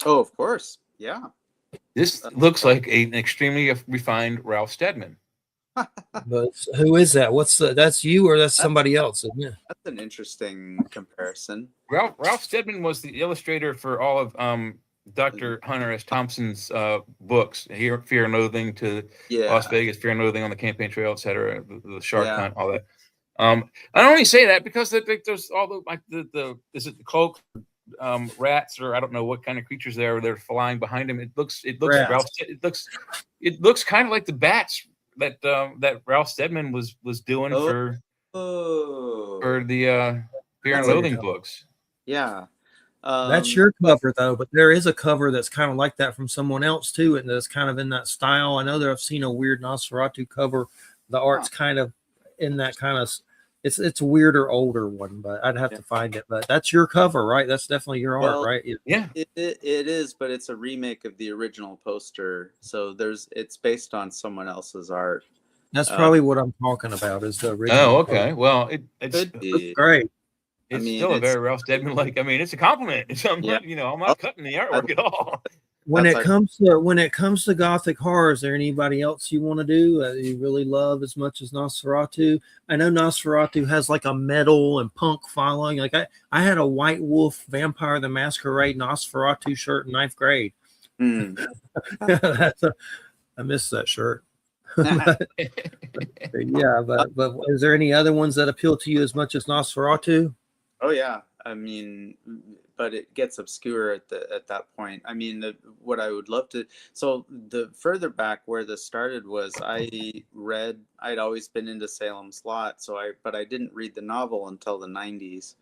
Oh, of course. Yeah. This looks like an extremely refined Ralph Steadman. But who is that? That's you or that's somebody else, isn't it? That's an interesting comparison. Ralph Steadman was the illustrator for all of Dr. Hunter S. Thompson's books, here, Fear and Loathing to Yeah. Las Vegas, Fear and Loathing on the Campaign Trail, etc., the Shark Yeah. Hunt, all that. I only say that because there's all the is it the cloak rats, or I don't know what kind of creatures they're flying behind him. It looks Rats. Ralph, it looks kind of like the bats that Ralph Steadman was doing for the Fear and That's Loathing a- books. Yeah. That's your cover though, but there is a cover that's kind of like that from someone else too, and that's kind of in that style. I know that I've seen a weird Nosferatu cover. The art's kind of in that kind of. It's a weirder, older one, but I'd have to find it. But that's your cover, right? That's definitely your art, right? Yeah, It is, but it's a remake of the original poster. So it's based on someone else's art. That's probably what I'm talking about. Is the original? Oh, okay. Well, it's Could be. great. It's still a very Ralph Steadman like. I mean, it's a compliment. I'm not, I'm not cutting the artwork at all. When it comes to Gothic horror, is there anybody else you want to do you really love as much as Nosferatu? I know Nosferatu has like a metal and punk following. Like I had a White Wolf Vampire the Masquerade Nosferatu shirt in 9th grade. Mm. I missed that shirt. but is there any other ones that appeal to you as much as Nosferatu? Oh yeah, I mean, but it gets obscure at that point. I mean, what I would love to. So the further back where this started was I'd always been into Salem's Lot, but I didn't read the novel until the 90s,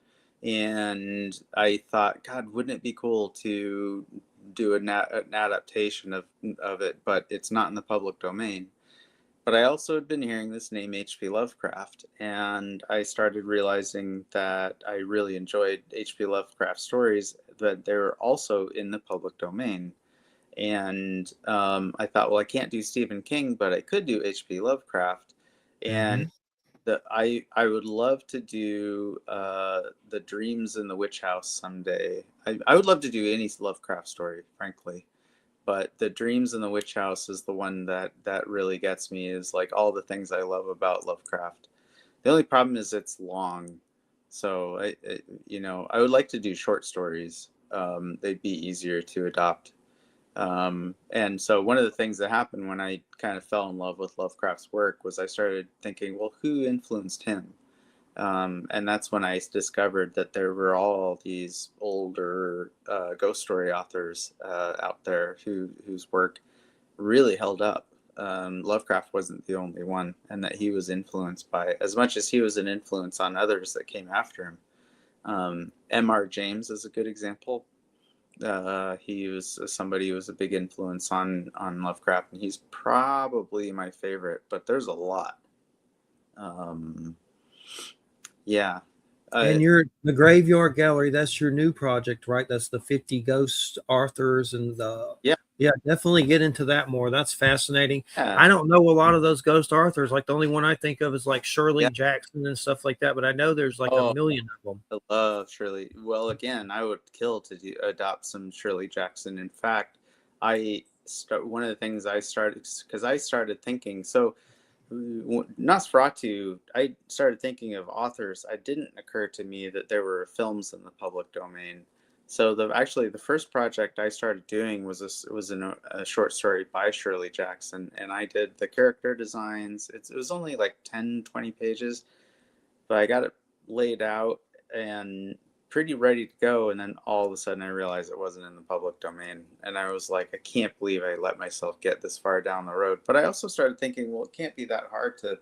and I thought, God, wouldn't it be cool to do an adaptation of it? But it's not in the public domain. But I also had been hearing this name H.P. Lovecraft, and I started realizing that I really enjoyed H.P. Lovecraft stories, that they were also in the public domain. And I thought, well, I can't do Stephen King, but I could do H.P. Lovecraft. And I would love to do The Dreams in the Witch House someday. I would love to do any Lovecraft story, frankly. But The Dreams in the Witch House is the one that really gets me, is like all the things I love about Lovecraft. The only problem is it's long. So I would like to do short stories. They'd be easier to adopt. And so one of the things that happened when I kind of fell in love with Lovecraft's work was I started thinking, well, who influenced him? And that's when I discovered that there were all these older ghost story authors out there whose work really held up. Lovecraft wasn't the only one, and that he was influenced by, as much as he was an influence on others that came after him. M.R. James is a good example. He was somebody who was a big influence on Lovecraft, and he's probably my favorite, but there's a lot. Yeah. And the Graveyard Gallery, that's your new project, right? That's the 50 ghost authors and definitely get into that more. That's fascinating. Yeah. I don't know a lot of those ghost authors. Like the only one I think of is like Shirley Jackson and stuff like that, but I know there's like a million of them. I love Shirley. Well, again, I would kill to adopt some Shirley Jackson. In fact, one of the things I started thinking, so Nosferatu, I started thinking of authors. It didn't occur to me that there were films in the public domain. So the first project I started doing was a short story by Shirley Jackson, and I did the character designs. It was only like 10, 20 pages, but I got it laid out and pretty ready to go, and then all of a sudden I realized it wasn't in the public domain, and I was like, I can't believe I let myself get this far down the road. But I also started thinking, well, it can't be that hard to,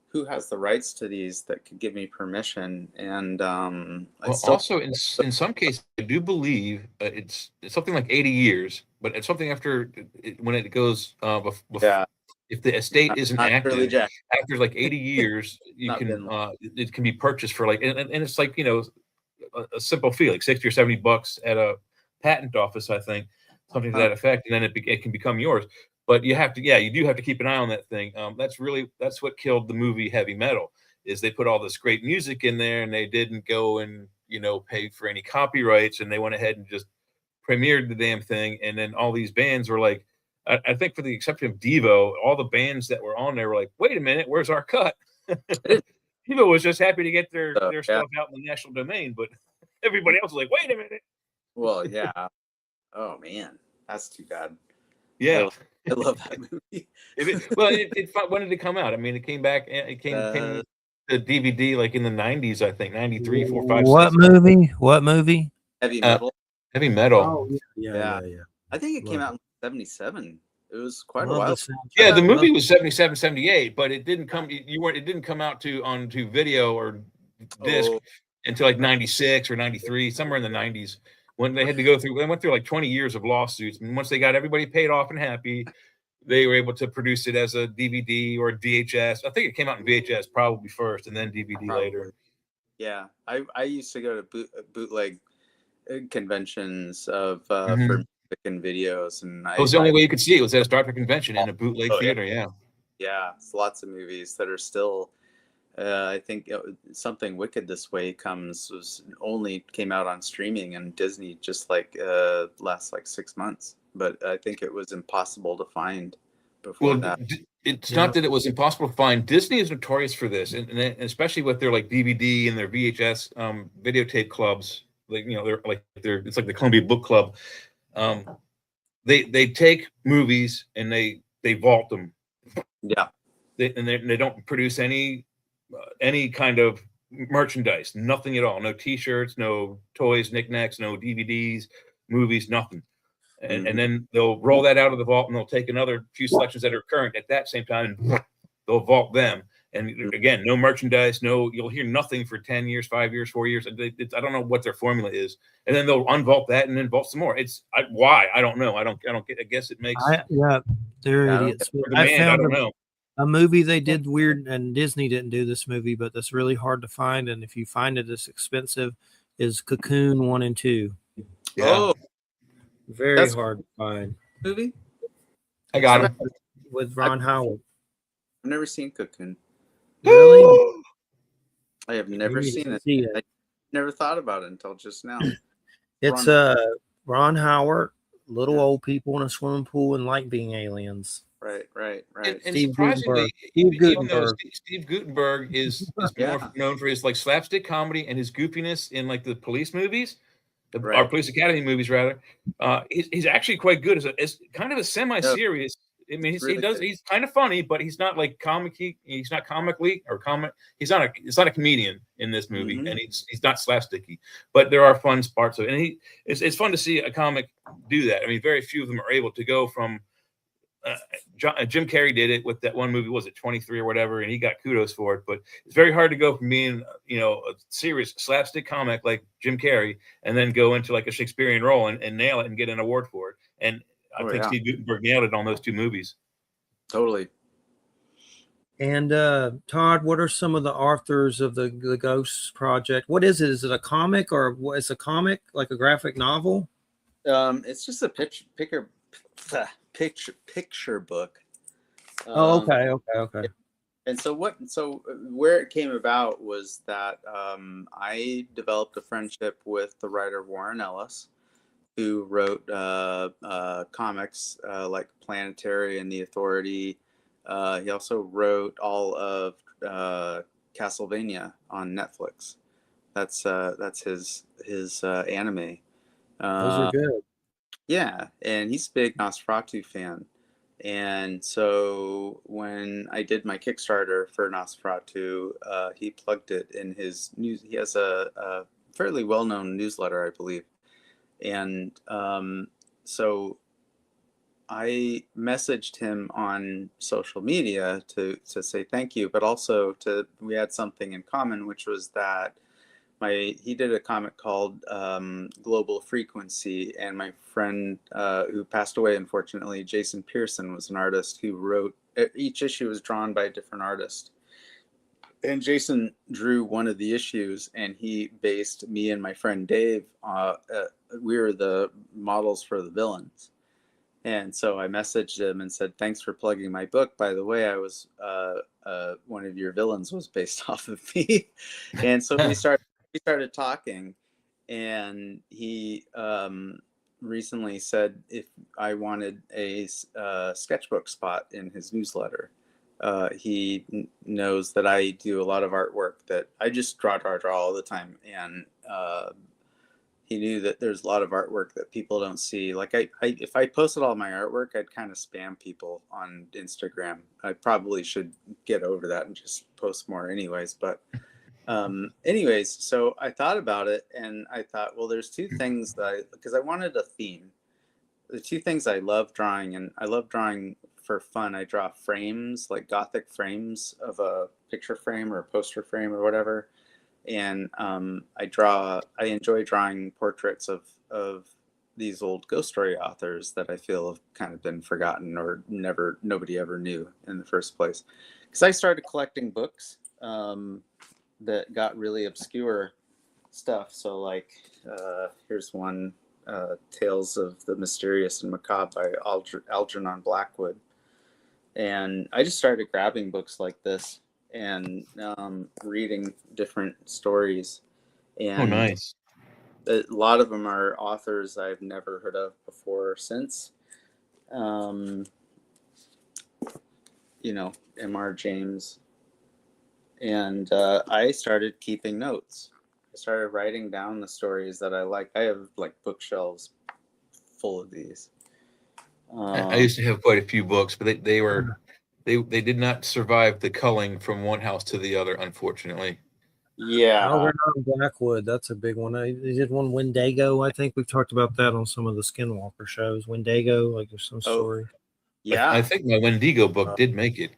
who has the rights to these that could give me permission? And also in some cases, I do believe it's something like 80 years, but it's something after when it goes if the estate isn't Not really, active Jack. after like 80 years, you Not can been- it can be purchased for like, and it's like, you know, a simple fee, like 60 or 70 bucks at a patent office, I think, something to that effect, and then it can become yours. But you have to, yeah, you do have to keep an eye on that thing. That's what killed the movie Heavy Metal, is they put all this great music in there and they didn't go and, you know, pay for any copyrights, and they went ahead and just premiered the damn thing. And then all these bands were like, I think for the exception of Devo, all the bands that were on there were like, wait a minute, where's our cut? Devo was just happy to get their stuff out in the national domain, but everybody else was like, wait a minute. Well, yeah. Oh man, that's too bad. Yeah. I love that movie. When did it come out? I mean, it came back. It came to DVD like in the 90s, I think, 93, 4, 5, What 6. movie? What movie? Heavy Metal. Heavy Metal. Oh, yeah. I think it came Love out in 77. It was quite a Love while. the soundtrack. Yeah, the movie Love- was 77, 78, but it didn't come. It didn't come out onto video or disc until like 96 or 93, somewhere in the 90s, when they had to go through. They went through like 20 years of lawsuits, and once they got everybody paid off and happy, they were able to produce it as a DVD or VHS. I think it came out in VHS probably first, and then DVD later. Yeah, I used to go to bootleg conventions of Mhm. for music and videos, and It was the only way you could see it, was at a Star Trek convention in a bootleg theater. Yeah, it's lots of movies that are still. I think Something Wicked This Way only came out on streaming, and Disney just like last like 6 months. But I think it was impossible to find before that. It's not that it was impossible to find. Disney is notorious for this, and especially with their like DVD and their VHS videotape clubs. Like, you know, it's like the Columbia Book Club. They take movies and they vault them. Yeah. They don't produce any kind of merchandise, nothing at all. No T-shirts, no toys, knickknacks, no DVDs, movies, nothing. And then they'll roll that out of the vault, and they'll take another few selections that are current at that same time, and they'll vault them. And again, no merchandise, you'll hear nothing for 10 years, 5 years, 4 years. I don't know what their formula is. And then they'll unvault that and then vault some more. Why? I don't know. I guess it makes they're idiots. I don't know. A movie they did weird, and Disney didn't do this movie, but that's really hard to find. And if you find it, it's expensive. Is Cocoon 1 and 2? Yeah. Oh, Very hard to find. Movie? I got him with Ron Howard. I've never seen Cocoon. Really? I have never seen it. I never thought about it until just now. It's Ron Howard, little old people in a swimming pool and like being aliens. Right. And surprisingly, even though Steve Guttenberg is more known for his like slapstick comedy and his goofiness in like the police movies, our Police Academy movies rather, he's actually quite good as kind of a semi-serious. I mean, he's kind of funny, but he's not like he's not comically or comic. He's not a comedian in this movie, and he's not slapsticky. But there are fun parts of it, and it's fun to see a comic do that. I mean, very few of them are able to go from. Jim Carrey did it with that one movie, was it 23 or whatever, and he got kudos for it. But it's very hard to go from being, you know, a serious slapstick comic like Jim Carrey and then go into like a Shakespearean role and nail it and get an award for it. And I think Steve Guttenberg nailed it on those two movies. Totally. And Todd, what are some of the authors of the Ghosts Project? What is it? Is it a comic, or what is a comic, like a graphic novel? It's just a picture book. Okay. And so where it came about was that I developed a friendship with the writer Warren Ellis, who wrote comics like Planetary and The Authority. He also wrote all of Castlevania on Netflix. That's his anime. Those are good. Yeah, and he's a big Nosferatu fan. And so when I did my Kickstarter for Nosferatu, he plugged it in his news. He has a fairly well-known newsletter, I believe. And so I messaged him on social media to say thank you, but also we had something in common, which was that he did a comic called Global Frequency, and my friend who passed away, unfortunately, Jason Pearson, was an artist who wrote, each issue was drawn by a different artist. And Jason drew one of the issues, and he based me and my friend Dave, we were the models for the villains. And so I messaged him and said, thanks for plugging my book. By the way, I was one of your villains was based off of me. And so we started talking, and he recently said if I wanted a sketchbook spot in his newsletter. He knows that I do a lot of artwork that I just draw all the time. And he knew that there's a lot of artwork that people don't see. Like if I posted all my artwork, I'd kind of spam people on Instagram. I probably should get over that and just post more anyways. But anyways, so I thought about it, and I thought, well, there's two things because I wanted a theme. The two things I love drawing, and I love drawing for fun. I draw frames, like Gothic frames of a picture frame or a poster frame or whatever. And I enjoy drawing portraits of these old ghost story authors that I feel have kind of been forgotten or nobody ever knew in the first place. Because I started collecting books that got really obscure stuff. So like here's one, Tales of the Mysterious and Macabre by Algernon Blackwood. And I just started grabbing books like this and reading different stories. And nice. a lot of them are authors I've never heard of before or since. M.R. James. And I started keeping notes. I started writing down the stories that I like. I have like bookshelves full of these. I used to have quite a few books, but they did not survive the culling from one house to the other, unfortunately. Yeah. Algernon Blackwood, that's a big one. They did one Wendigo. I think we've talked about that on some of the Skinwalker shows. Wendigo, like there's some story. Yeah. I think my Wendigo book did make it.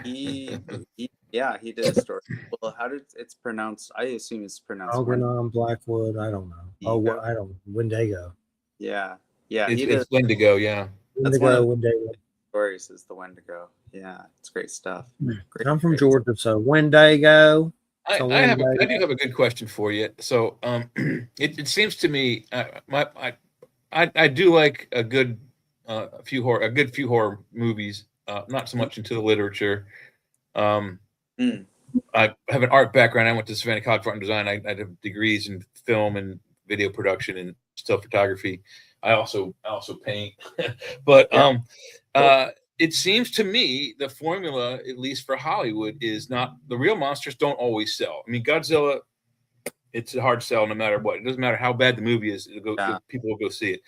He did a story. Well, it's pronounced? I assume it's pronounced Algernon Blackwood. I don't know. I don't. Wendigo. Yeah. It's Wendigo. Yeah. That's one of the Wendigo stories is the Wendigo. Yeah, it's great stuff. I'm from Georgia, so Wendigo. I do have a good question for you. So, it seems to me, I do like a good few horror movies. Not so much into the literature. I have an art background. I went to Savannah College for Art and Design. I have degrees in film and video production and still photography. I also paint, but it seems to me the formula, at least for Hollywood, is not the real monsters don't always sell. I mean, Godzilla, it's a hard sell no matter what. It doesn't matter how bad the movie is. People will go see it.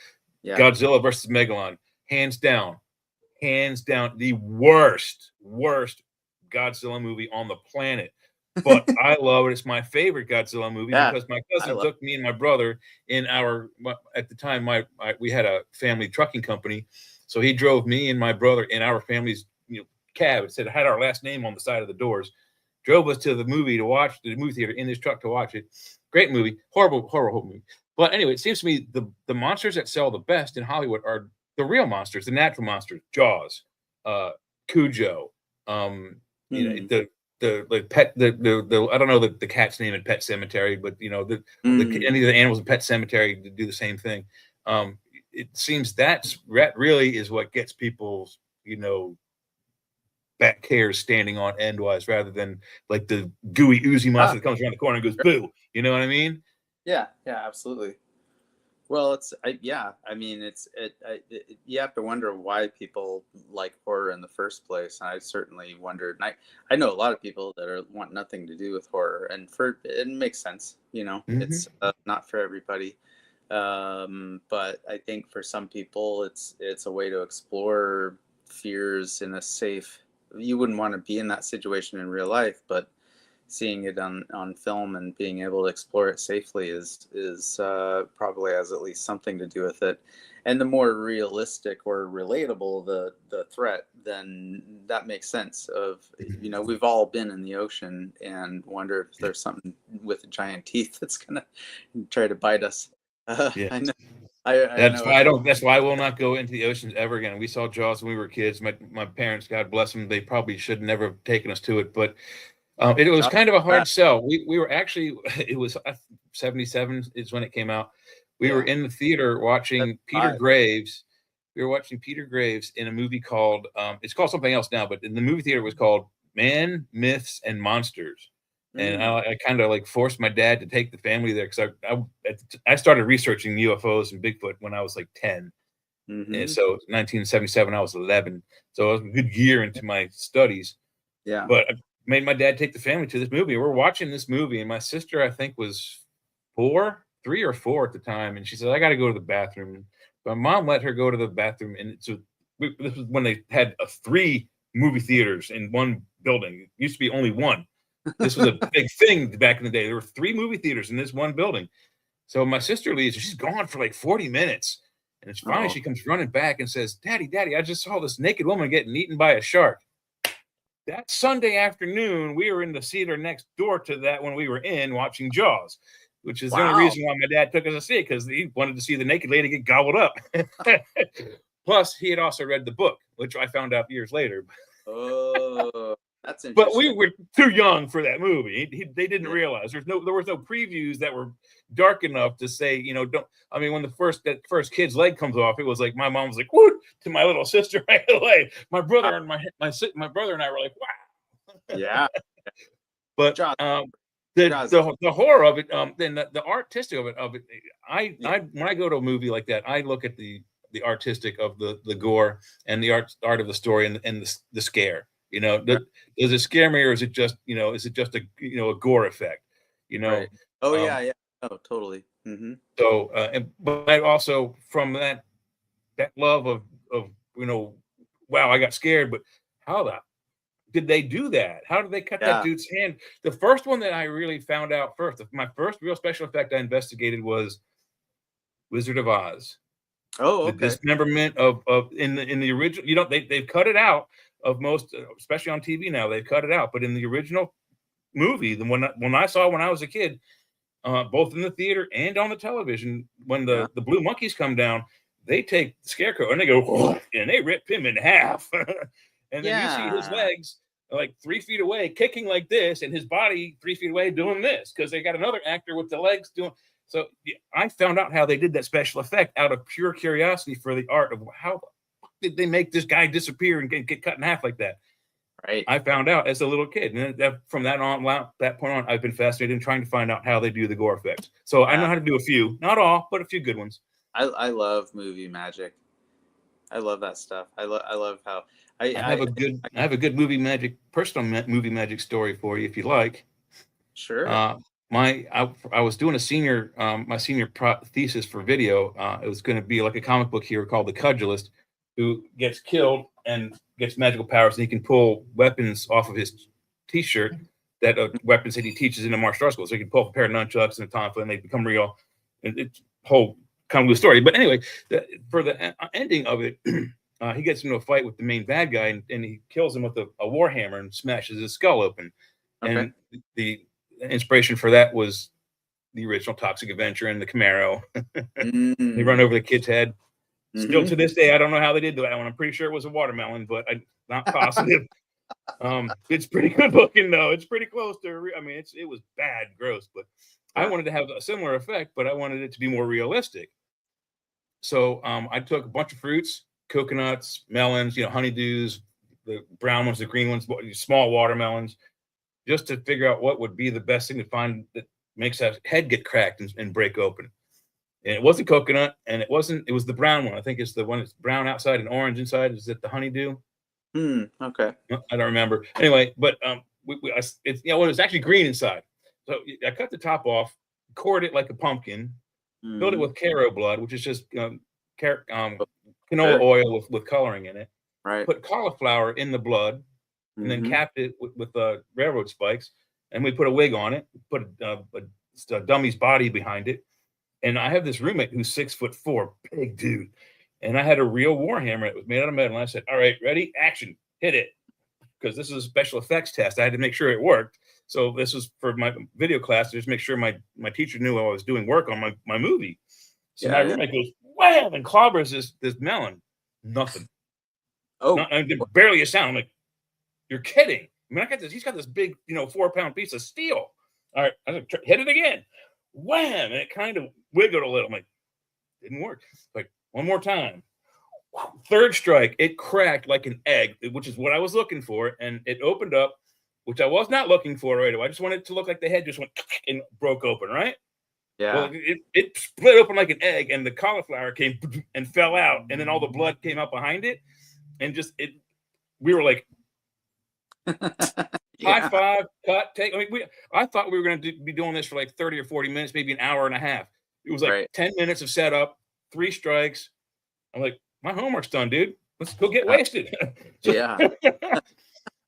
Yeah. Godzilla versus Megalon, hands down, the worst Godzilla movie on the planet. But I love it. It's my favorite Godzilla movie because my cousin took me and my brother in at the time, we had a family trucking company. So he drove me and my brother in our family's cab. It had our last name on the side of the doors. Drove us to the movie to watch the movie theater in his truck to watch it. Great movie, horrible movie. But anyway, it seems to me the monsters that sell the best in Hollywood are the real monsters, the natural monsters. Jaws, Cujo, the pet, the I don't know the cat's name in Pet Cemetery, but any of the animals in Pet Cemetery do the same thing. It seems that really is what gets people's back hairs standing on endwise, rather than like the gooey oozy monster that comes around the corner and goes boo. You know what I mean? Yeah, absolutely. Well, you have to wonder why people like horror in the first place. And I certainly wondered. And I know a lot of people that want nothing to do with horror, and it makes sense. It's not for everybody. But I think for some people, it's a way to explore fears in a safe. You wouldn't want to be in that situation in real life, but seeing it on film and being able to explore it safely is probably has at least something to do with it. And the more realistic or relatable the threat, then that makes sense. Of we've all been in the ocean and wonder if there's something with giant teeth that's gonna try to bite us. Yeah. I know. I know. That's why I will not go into the oceans ever again. We saw Jaws when we were kids. My parents, God bless them, they probably should never have taken us to it, but it was kind of a hard sell. We were actually, it was 77 is when it came out. We were in the theater watching Peter Graves. We were watching Peter Graves in a movie called, it's called something else now, but in the movie theater it was called Man, Myths, and Monsters. And I kind of like forced my dad to take the family there because I started researching UFOs and Bigfoot when I was like 10. And so 1977, I was 11. So I was a good year into my studies. Yeah. But I made my dad take the family to this movie. We're watching this movie, and my sister, I think, was 3 or 4 at the time. And she said, I got to go to the bathroom. My mom let her go to the bathroom. And so this was when they had 3 movie theaters in one building. It used to be only one. This was a big thing back in the day. There were 3 movie theaters in this one building. So my sister leaves, and she's gone for like 40 minutes. And it's finally she comes running back and says, Daddy, I just saw this naked woman getting eaten by a shark. That Sunday afternoon, we were in the theater next door to that when we were in watching Jaws, which is the only reason why my dad took us to see it, because he wanted to see the naked lady get gobbled up. Plus, he had also read the book, which I found out years later. Oh, that's interesting. But we were too young for that movie. They didn't realize there was no previews that were dark enough to say, don't. I mean, when that first kid's leg comes off, it was like my mom was like, "What?" to my little sister right away. My brother and my brother and I were like, "Wow." Yeah. But the horror of it, then the artistic of it, I when I go to a movie like that, I look at the artistic of the gore and the art of the story and the scare. Does it scare me, or is it just a gore effect? Right. Oh yeah. Oh, totally. Mm-hmm. So, but I also, from that love of wow, I got scared, but how did they do that? How did they cut that dude's hand? The first one that I really found out first, my first real special effect I investigated was Wizard of Oz. Oh, okay. The dismemberment of in the original, they've cut it out of most, especially on TV now. They've cut it out, but in the original movie, the one I saw when I was a kid, both in the theater and on the television, when the blue monkeys come down, they take the Scarecrow and they go and they rip him in half. And then you see his legs like 3 feet away kicking like this, and his body 3 feet away doing this, because they got another actor with the legs doing. So I found out how they did that special effect out of pure curiosity for the art of how did they make this guy disappear and get cut in half like that. Right. I found out as a little kid, and from that point on, I've been fascinated in trying to find out how they do the gore effects. So I know how to do a few, not all, but a few good ones. I love movie magic. I love that stuff. I love how I have a good personal movie magic story for you if you like. Sure. I was doing my senior thesis for video. It was going to be like a comic book hero called the Cudgelist, who gets killed and gets magical powers, and he can pull weapons off of his t-shirt, that weapons that he teaches in the martial arts school. So he can pull a pair of nunchucks and a tonfa, and they become real. And it's a whole convoluted story. But anyway, for the ending of it, he gets into a fight with the main bad guy, and he kills him with a war hammer and smashes his skull open. Okay. And the inspiration for that was the original Toxic Avenger and the Camaro. They run over the kid's head. Still to this day, I don't know how they did that one. I'm pretty sure it was a watermelon, but I'm not positive. It's pretty good looking though. It's pretty close to. It was bad, gross, but I wanted to have a similar effect, but I wanted it to be more realistic. So I took a bunch of fruits, coconuts, melons, honeydews, the brown ones, the green ones, small watermelons, just to figure out what would be the best thing to find that makes that head get cracked and break open. And it wasn't coconut, and it was the brown one. I think it's the one that's brown outside and orange inside. Is it the honeydew? Okay. I don't remember. Anyway, but it was actually green inside. So I cut the top off, cored it like a pumpkin, filled it with Caro blood, which is just canola oil with coloring in it. Right. Put cauliflower in the blood, and then capped it with railroad spikes, and we put a wig on it, put a dummy's body behind it. And I have this roommate who's 6'4", big dude. And I had a real Warhammer. It was made out of metal. And I said, all right, ready, action, hit it. Because this is a special effects test. I had to make sure it worked. So this was for my video class to just make sure my teacher knew I was doing work on my movie. So my roommate goes, wham, and clobbers this melon. Nothing. Oh, barely a sound. I'm like, you're kidding. I mean, he's got this big, 4-pound piece of steel. All right, I hit it again. Wham, and it kind of wiggled a little. I'm like, didn't work. Like, one more time. Third strike, it cracked like an egg, which is what I was looking for, and it opened up, which I was not looking for right away. I just wanted it to look like the head just went and broke open, right? Yeah. Well, it split open like an egg, and the cauliflower came and fell out, and then all the blood came out behind it, and we were like, high five, cut, take. I mean, I thought we were going to be doing this for like 30 or 40 minutes, maybe an hour and a half. It was like 10 minutes of setup, 3 strikes. I'm like, my homework's done, dude. Let's go get wasted.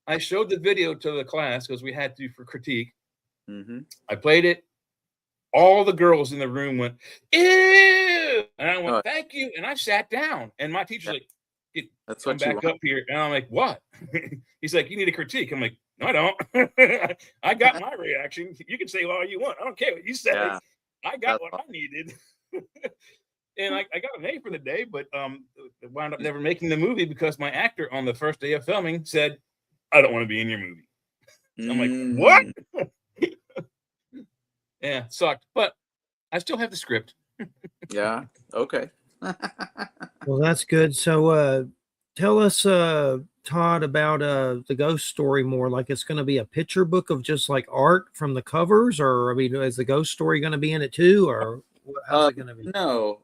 I showed the video to the class because we had to for critique. Mm-hmm. I played it. All the girls in the room went, ew! And I went, thank you. And I sat down. And my teacher's like, that's come what you back want. up here. And I'm like, what? He's like, you need a critique. I'm like, no, I don't. I got my reaction. You can say all you want. I don't care what you say. Yeah. I got what I needed. And I got an A for the day, but wound up never making the movie because my actor on the first day of filming said, I don't want to be in your movie. I'm like, what? Yeah, sucked. But I still have the script. Yeah. Okay. Well, that's good. So tell us, Todd, about the ghost story more. Like, it's going to be a picture book of just like art from the covers, or I mean, is the ghost story going to be in it too, or how's it going to be? No.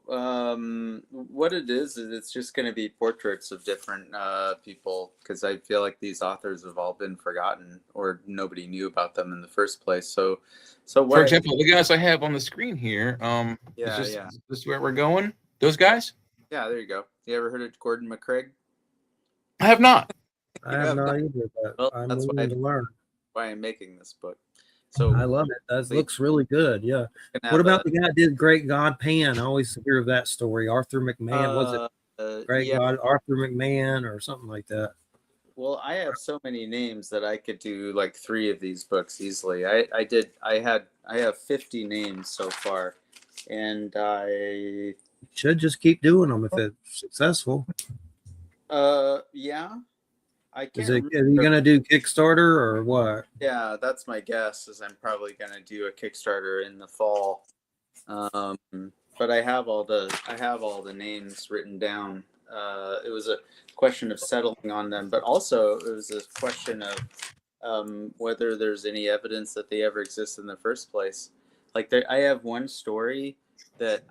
What it is it's just going to be portraits of different people, because I feel like these authors have all been forgotten or nobody knew about them in the first place. So for example, the guys I have on the screen here, is this where we're going? Those guys? Yeah, there you go. You ever heard of Gordon McCraig? I have not. I have no idea, but I'm willing to learn. Why I'm making this book. So I love it. That looks really good. Yeah. What about the guy that did Great God Pan? I always hear of that story. Arthur McMahon. Was it Great God Arthur McMahon or something like that? Well, I have so many names that I could do like 3 of these books easily. I have 50 names so far, and I should just keep doing them if it's successful. Yeah. I can't. Are you gonna do Kickstarter or what? Yeah, that's my guess. Is I'm probably gonna do a Kickstarter in the fall. But I have all the names written down. It was a question of settling on them, but also it was a question of whether there's any evidence that they ever exist in the first place. Like I have one story that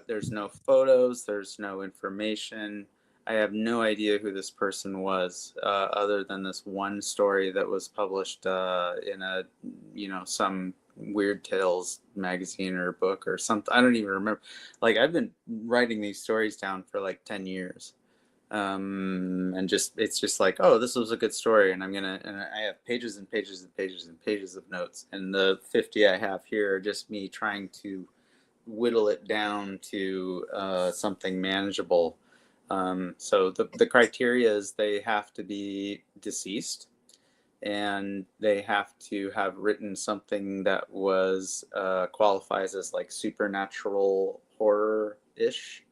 there's no photos, there's no information. I have no idea who this person was, other than this one story that was published in a, some Weird Tales magazine or book or something. I don't even remember. Like, I've been writing these stories down for like 10 years. And it's just like, oh, this was a good story. And I have pages and pages and pages and pages of notes. And the 50 I have here are just me trying to whittle it down to something manageable. So the criteria is they have to be deceased, and they have to have written something that was qualifies as like supernatural horror-ish.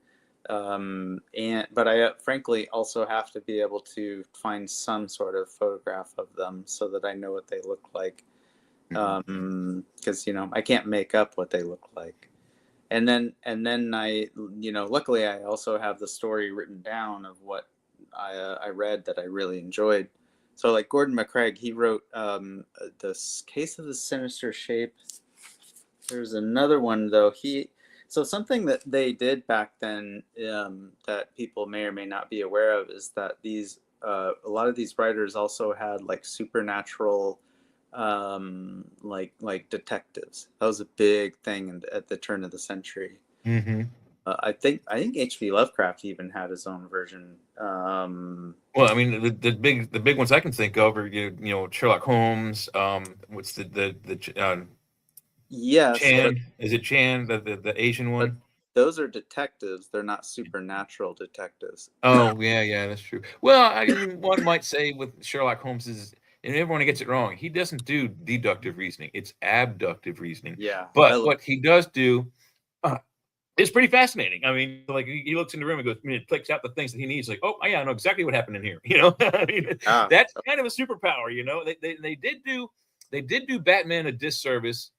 But I frankly also have to be able to find some sort of photograph of them so that I know what they look like. Because I can't make up what they look like. And then I, luckily I also have the story written down of what I read that I really enjoyed. So like Gordon McCraig, he wrote The Case of the Sinister Shape. There's another one though. So something that they did back then that people may or may not be aware of is that a lot of these writers also had like supernatural like detectives. That was a big thing at the turn of the century. Mm-hmm. I think H.P. Lovecraft even had his own version. Well, I mean, the big ones I can think of are Sherlock Holmes. What's Yes, Chan? Is it Chan, the Asian but one? those are detectives. They're not supernatural detectives. Oh, yeah, that's true. Well, I mean, one might say with Sherlock Holmes is, and everyone gets it wrong, he doesn't do deductive reasoning; it's abductive reasoning. Yeah, But what he does do is pretty fascinating. I mean, like he looks in the room and goes, I mean, it clicks out the things that he needs. Like, oh, yeah, I know exactly what happened in here. I mean, that's kind of a superpower. They did do Batman a disservice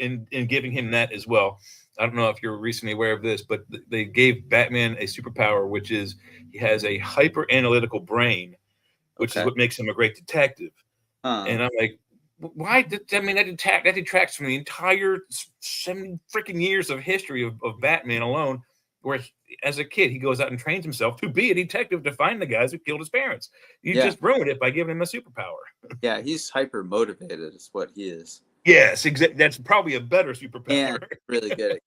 in giving him that as well. I don't know if you're recently aware of this, but they gave Batman a superpower, which is he has a hyper analytical brain, which is what makes him a great detective. And I'm like, why? I mean, that detracts from the entire 70 freaking years of history of Batman alone, where as a kid he goes out and trains himself to be a detective to find the guys who killed his parents. You just ruined it by giving him a superpower. Yeah, he's hyper motivated, is what he is. Yes, exactly. That's probably a better superpower. And really good.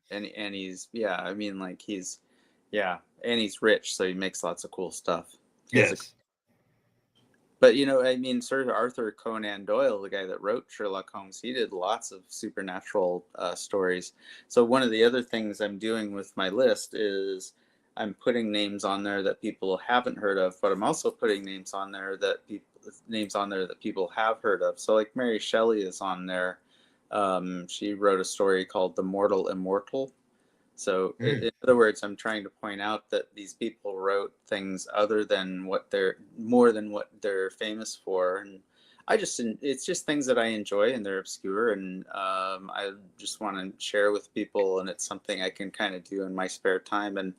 And he's I mean, like he's and he's rich, so he makes lots of cool stuff. Yes. But I mean, Sir Arthur Conan Doyle, the guy that wrote Sherlock Holmes, he did lots of supernatural stories. So one of the other things I'm doing with my list is I'm putting names on there that people haven't heard of, but I'm also putting names on there that people have heard of. So like Mary Shelley is on there. She wrote a story called The Mortal Immortal. So in other words, I'm trying to point out that these people wrote things more than what they're famous for. And it's just things that I enjoy, and they're obscure, and I just want to share with people, and it's something I can kind of do in my spare time. And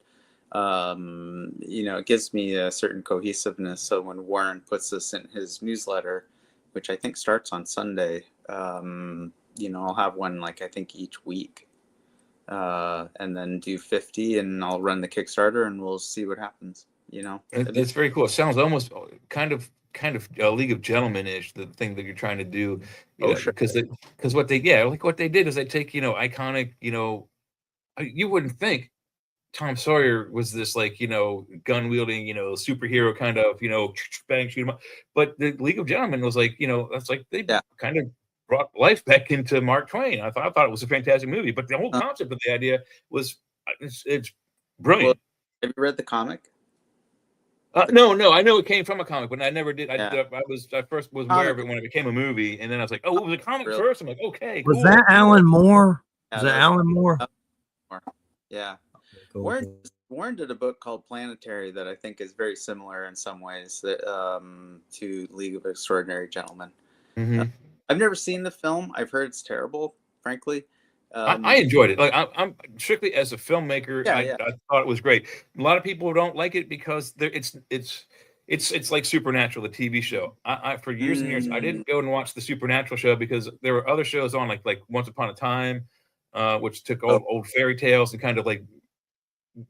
it gives me a certain cohesiveness. So when Warren puts this in his newsletter, which I think starts on Sunday, I'll have one I think each week. And then do 50, and I'll run the Kickstarter, and we'll see what happens. It's very cool. It sounds almost kind of a League of Gentlemen-ish, the thing that you're trying to do. Sure. Because what they did is they take iconic, you wouldn't think Tom Sawyer was this gun wielding superhero kind of bang shoot 'em up, but the League of Gentlemen was that's they kind of brought life back into Mark Twain. I thought it was a fantastic movie, but the whole concept of the idea was it's brilliant. Well, have you read the comic? No, I know it came from a comic, but I never did. I first was aware of it when it became a movie, and then I was like, oh, it was a comic first. I'm like, okay, was that Alan Moore? Yeah, was that Alan Moore? Yeah. Cool. Warren did a book called Planetary that I think is very similar in some ways to League of Extraordinary Gentlemen. Mm-hmm. I've never seen the film. I've heard it's terrible, frankly. I enjoyed it. I'm strictly as a filmmaker. I thought it was great. A lot of people don't like it because it's like Supernatural, the TV show. I for years and years I didn't go and watch the Supernatural show because there were other shows on like Once Upon a Time, which took old fairy tales and kind of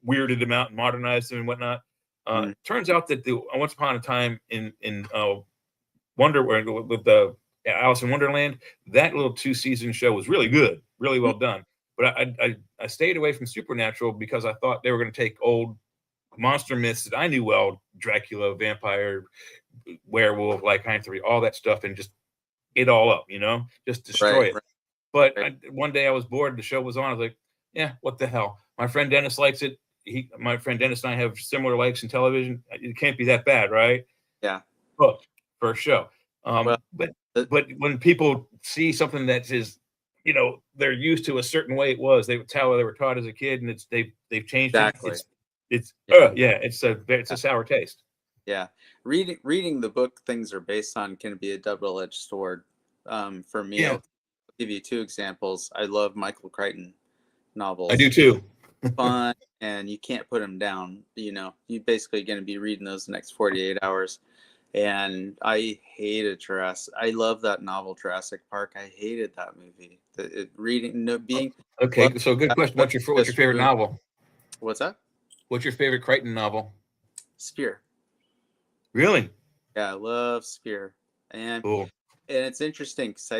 weirded them out and modernized them and whatnot. Turns out that the Once Upon a Time in Wonder with the Alice in Wonderland, that little 2-season show was really good, really well done. But I stayed away from Supernatural because I thought they were going to take old monster myths that I knew well, Dracula, vampire, werewolf, lycanthropy, all that stuff, and just it all up, just destroy it. But one day I was bored. The show was on. I was like, yeah, what the hell? My friend Dennis likes it. My friend Dennis and I have similar likes in television. It can't be that bad, right? Yeah. Book for a show. But when people see something that is, they're used to a certain way it was, they tell they were taught as a kid, and they've changed it. It's a sour taste. Yeah, reading the book things are based on can be a double-edged sword. For me, I'll give you 2 examples. I love Michael Crichton novels. I do too. Fun, and you can't put them down. You're basically going to be reading those the next 48 hours. And I hated Jurassic. I love that novel Jurassic Park. I hated that movie. Okay. So good question. What's your favorite novel? What's that? What's your favorite Crichton novel? Spear. Really? Yeah, I love Spear. And cool. and it's interesting because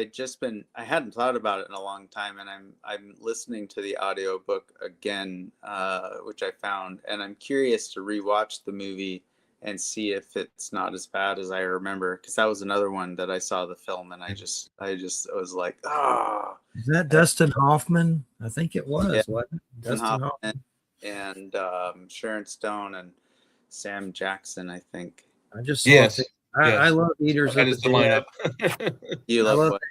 I hadn't thought about it in a long time, and I'm listening to the audiobook again, which I found, and I'm curious to rewatch the movie and see if it's not as bad as I remember, because that was another one that I saw the film and I just was like, Is that Dustin Hoffman? I think it was. Yeah. Wasn't it? Dustin Hoffman. And Sharon Stone and Sam Jackson, I think. I just saw Yes. it. I love Eaters That of is the the Dead. lineup. You I love love what?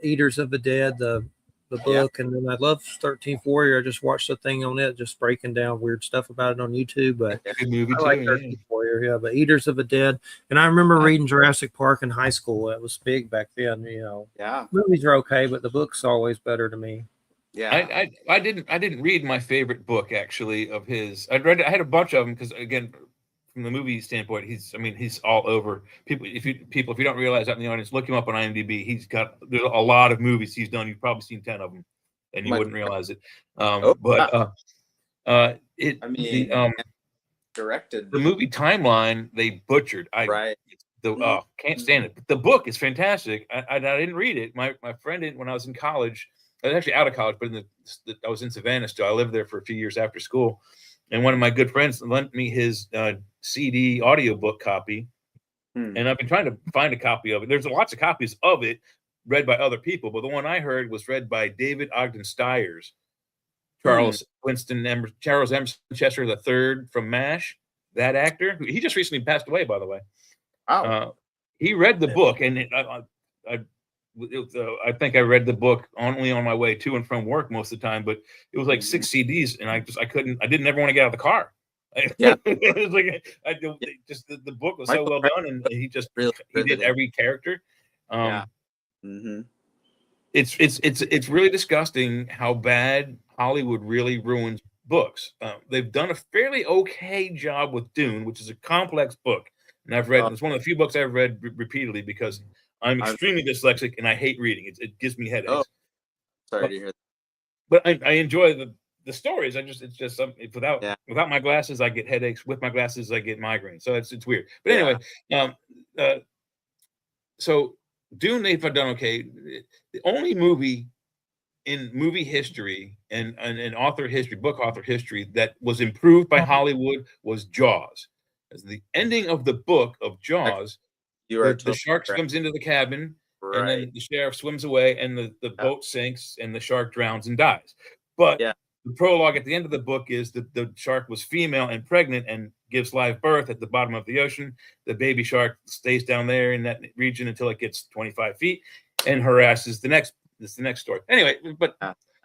Eaters of the Dead, the book, and then I love 13th Warrior. I just watched the thing on it, just breaking down weird stuff about it on YouTube. But Good movie I too. like Yeah. 13th Warrior, yeah. But Eaters of the Dead, and I remember reading Jurassic Park in high school. It was big back then. Yeah. Movies are okay, but the book's always better to me. Yeah. I didn't read my favorite book actually of his. I had a bunch of them because again, from the movie standpoint, he's all over. If you don't realize that in the audience, look him up on IMDb. There's a lot of movies he's done. You've probably seen 10 of them, and you wouldn't realize it. Directed the movie timeline they butchered. Can't stand it. But the book is fantastic. I didn't read it. My friend when I was in college. I was actually out of college, but I was in Savannah still. I lived there for a few years after school. And one of my good friends lent me his CD audiobook copy. And I've been trying to find a copy of it. There's lots of copies of it read by other people, but the one I heard was read by David Ogden Stiers, Charles Emerson Chester III from MASH, that actor. He just recently passed away, by the way. Wow. He read the book, and I think I read the book only on my way to and from work most of the time, but it was like 6 CDs, and I didn't ever want to get out of the car. Yeah. It was like the book was so well done, and he did every character. It's really disgusting how bad Hollywood really ruins books. They've done a fairly okay job with Dune, which is a complex book, and I've read. It's one of the few books I've read repeatedly because I'm extremely dyslexic and I hate reading. It gives me headaches. Sorry to hear that. But I enjoy the stories. It's just something without my glasses, I get headaches. With my glasses, I get migraines. So it's weird. But anyway, so Dune they've done okay. The only movie in movie history and author history, book author history that was improved by Hollywood was Jaws. As the ending of the book of Jaws, the shark comes into the cabin, and then the sheriff swims away, and the boat sinks, and the shark drowns and dies. But the prologue at the end of the book is that the shark was female and pregnant and gives live birth at the bottom of the ocean. The baby shark stays down there in that region until it gets 25 feet and harasses the next story. Anyway, but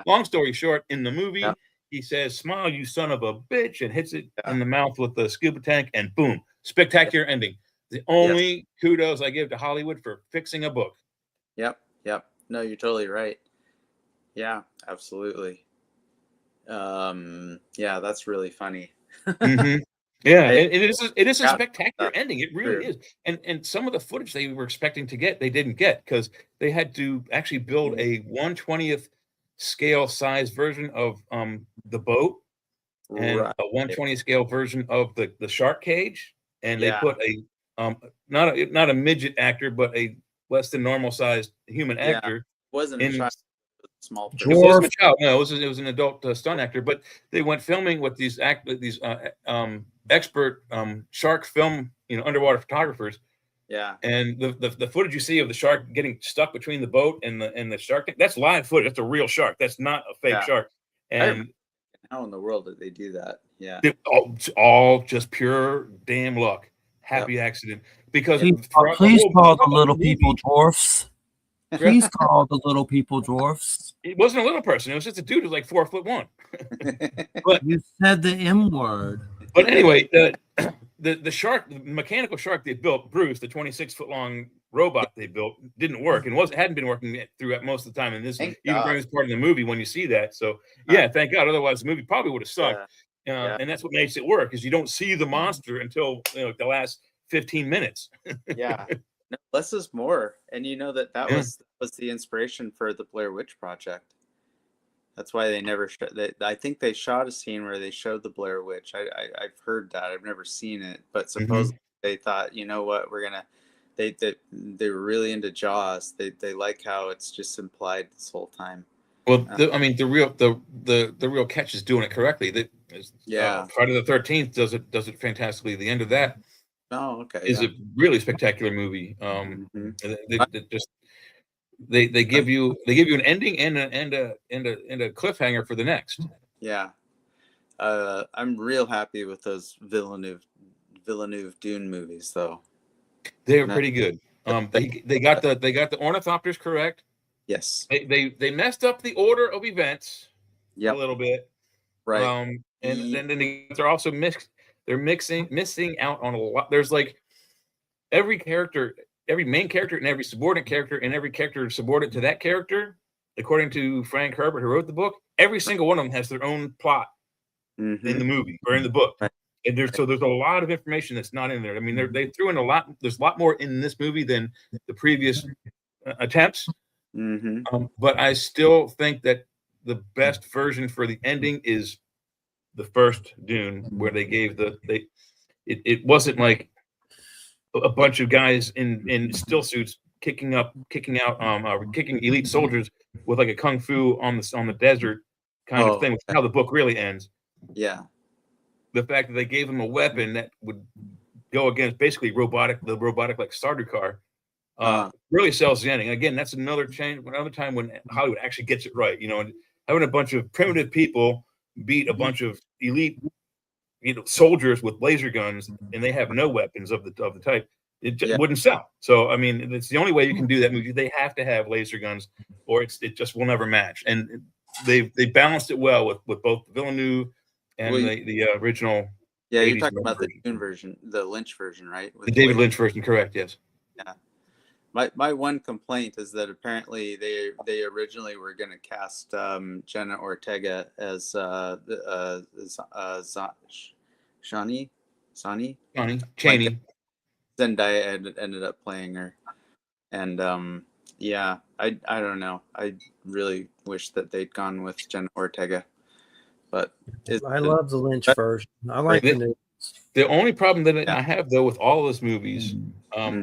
long story short, in the movie, he says, "Smile, you son of a bitch," and hits it in the mouth with the scuba tank, and boom, spectacular ending. The only kudos I give to Hollywood for fixing a book. Yep. No, you're totally right. Yeah, absolutely. That's really funny. Mm-hmm. Yeah, it is a spectacular ending. It really is. And some of the footage they were expecting to get, they didn't get because they had to actually build a 1/20th scale size version of the boat and a 1/20th scale version of the shark cage. And they put a not a midget actor, but a less than normal sized human actor. Wasn't in, a child, small It wasn't a child. No, it was an adult stunt actor. But they went filming with these expert shark film, underwater photographers. Yeah. And the footage you see of the shark getting stuck between the boat and the shark, that's live footage. That's a real shark. That's not a fake shark. And how in the world did they do that? Yeah. It's all just pure damn luck. Happy accident. Because please call the little people dwarfs. Please call the little people dwarfs. It wasn't a little person. It was just a dude who's like 4'1". But you said the M word. But anyway, the shark, the mechanical shark they built, Bruce, the 26-foot long robot they built, didn't work and hadn't been working throughout most of the time. And this even during this part of the movie when you see that. So thank God. Otherwise, the movie probably would have sucked. And that's what makes it work is you don't see the monster until the last 15 minutes. No, less is more, and that was the inspiration for the Blair Witch Project. That's why they never I think they shot a scene where they showed the Blair Witch. I've heard that. I've never seen it, but supposedly they thought, you know what, we're they were really into Jaws. They like how it's just implied this whole time. Well, I mean, the real catch is doing it correctly. Friday the 13th does it fantastically. The end of that is a really spectacular movie. They give you an ending and a cliffhanger for the next. Yeah, I'm real happy with those Villeneuve Dune movies, though. They were pretty good. They got the ornithopters correct. Yes. They messed up the order of events a little bit. Right. And then they're also missing out on a lot. There's like every main character and every subordinate character and every character subordinate to that character, according to Frank Herbert, who wrote the book, every single one of them has their own plot in the movie or in the book. Right. And there's a lot of information that's not in there. I mean, they threw in a lot. There's a lot more in this movie than the previous attempts. But I still think that the best version for the ending is the first Dune, where they gave it wasn't like a bunch of guys in still suits kicking elite soldiers with like a kung fu on the desert kind of thing, which is how the book really ends. Yeah. The fact that they gave him a weapon that would go against basically the robotic like starter car really sells the ending. Again, that's another time when Hollywood actually gets it right. You know, and having a bunch of primitive people beat a bunch of elite, soldiers with laser guns, and they have no weapons of the type. It just wouldn't sell. So, I mean, it's the only way you can do that movie. They have to have laser guns, or it just will never match. And they balanced it well with both Villeneuve and the original. Yeah, you're talking about the Dune version, the Lynch version, right? The David Lynch version, correct? Yes. Yeah. My one complaint is that apparently they originally were going to cast Jenna Ortega as Shani. Chaney. Zendaya ended up playing her, and I don't know. I really wish that they'd gone with Jenna Ortega, but I love the Lynch version. I like the only problem that I have though with all those movies,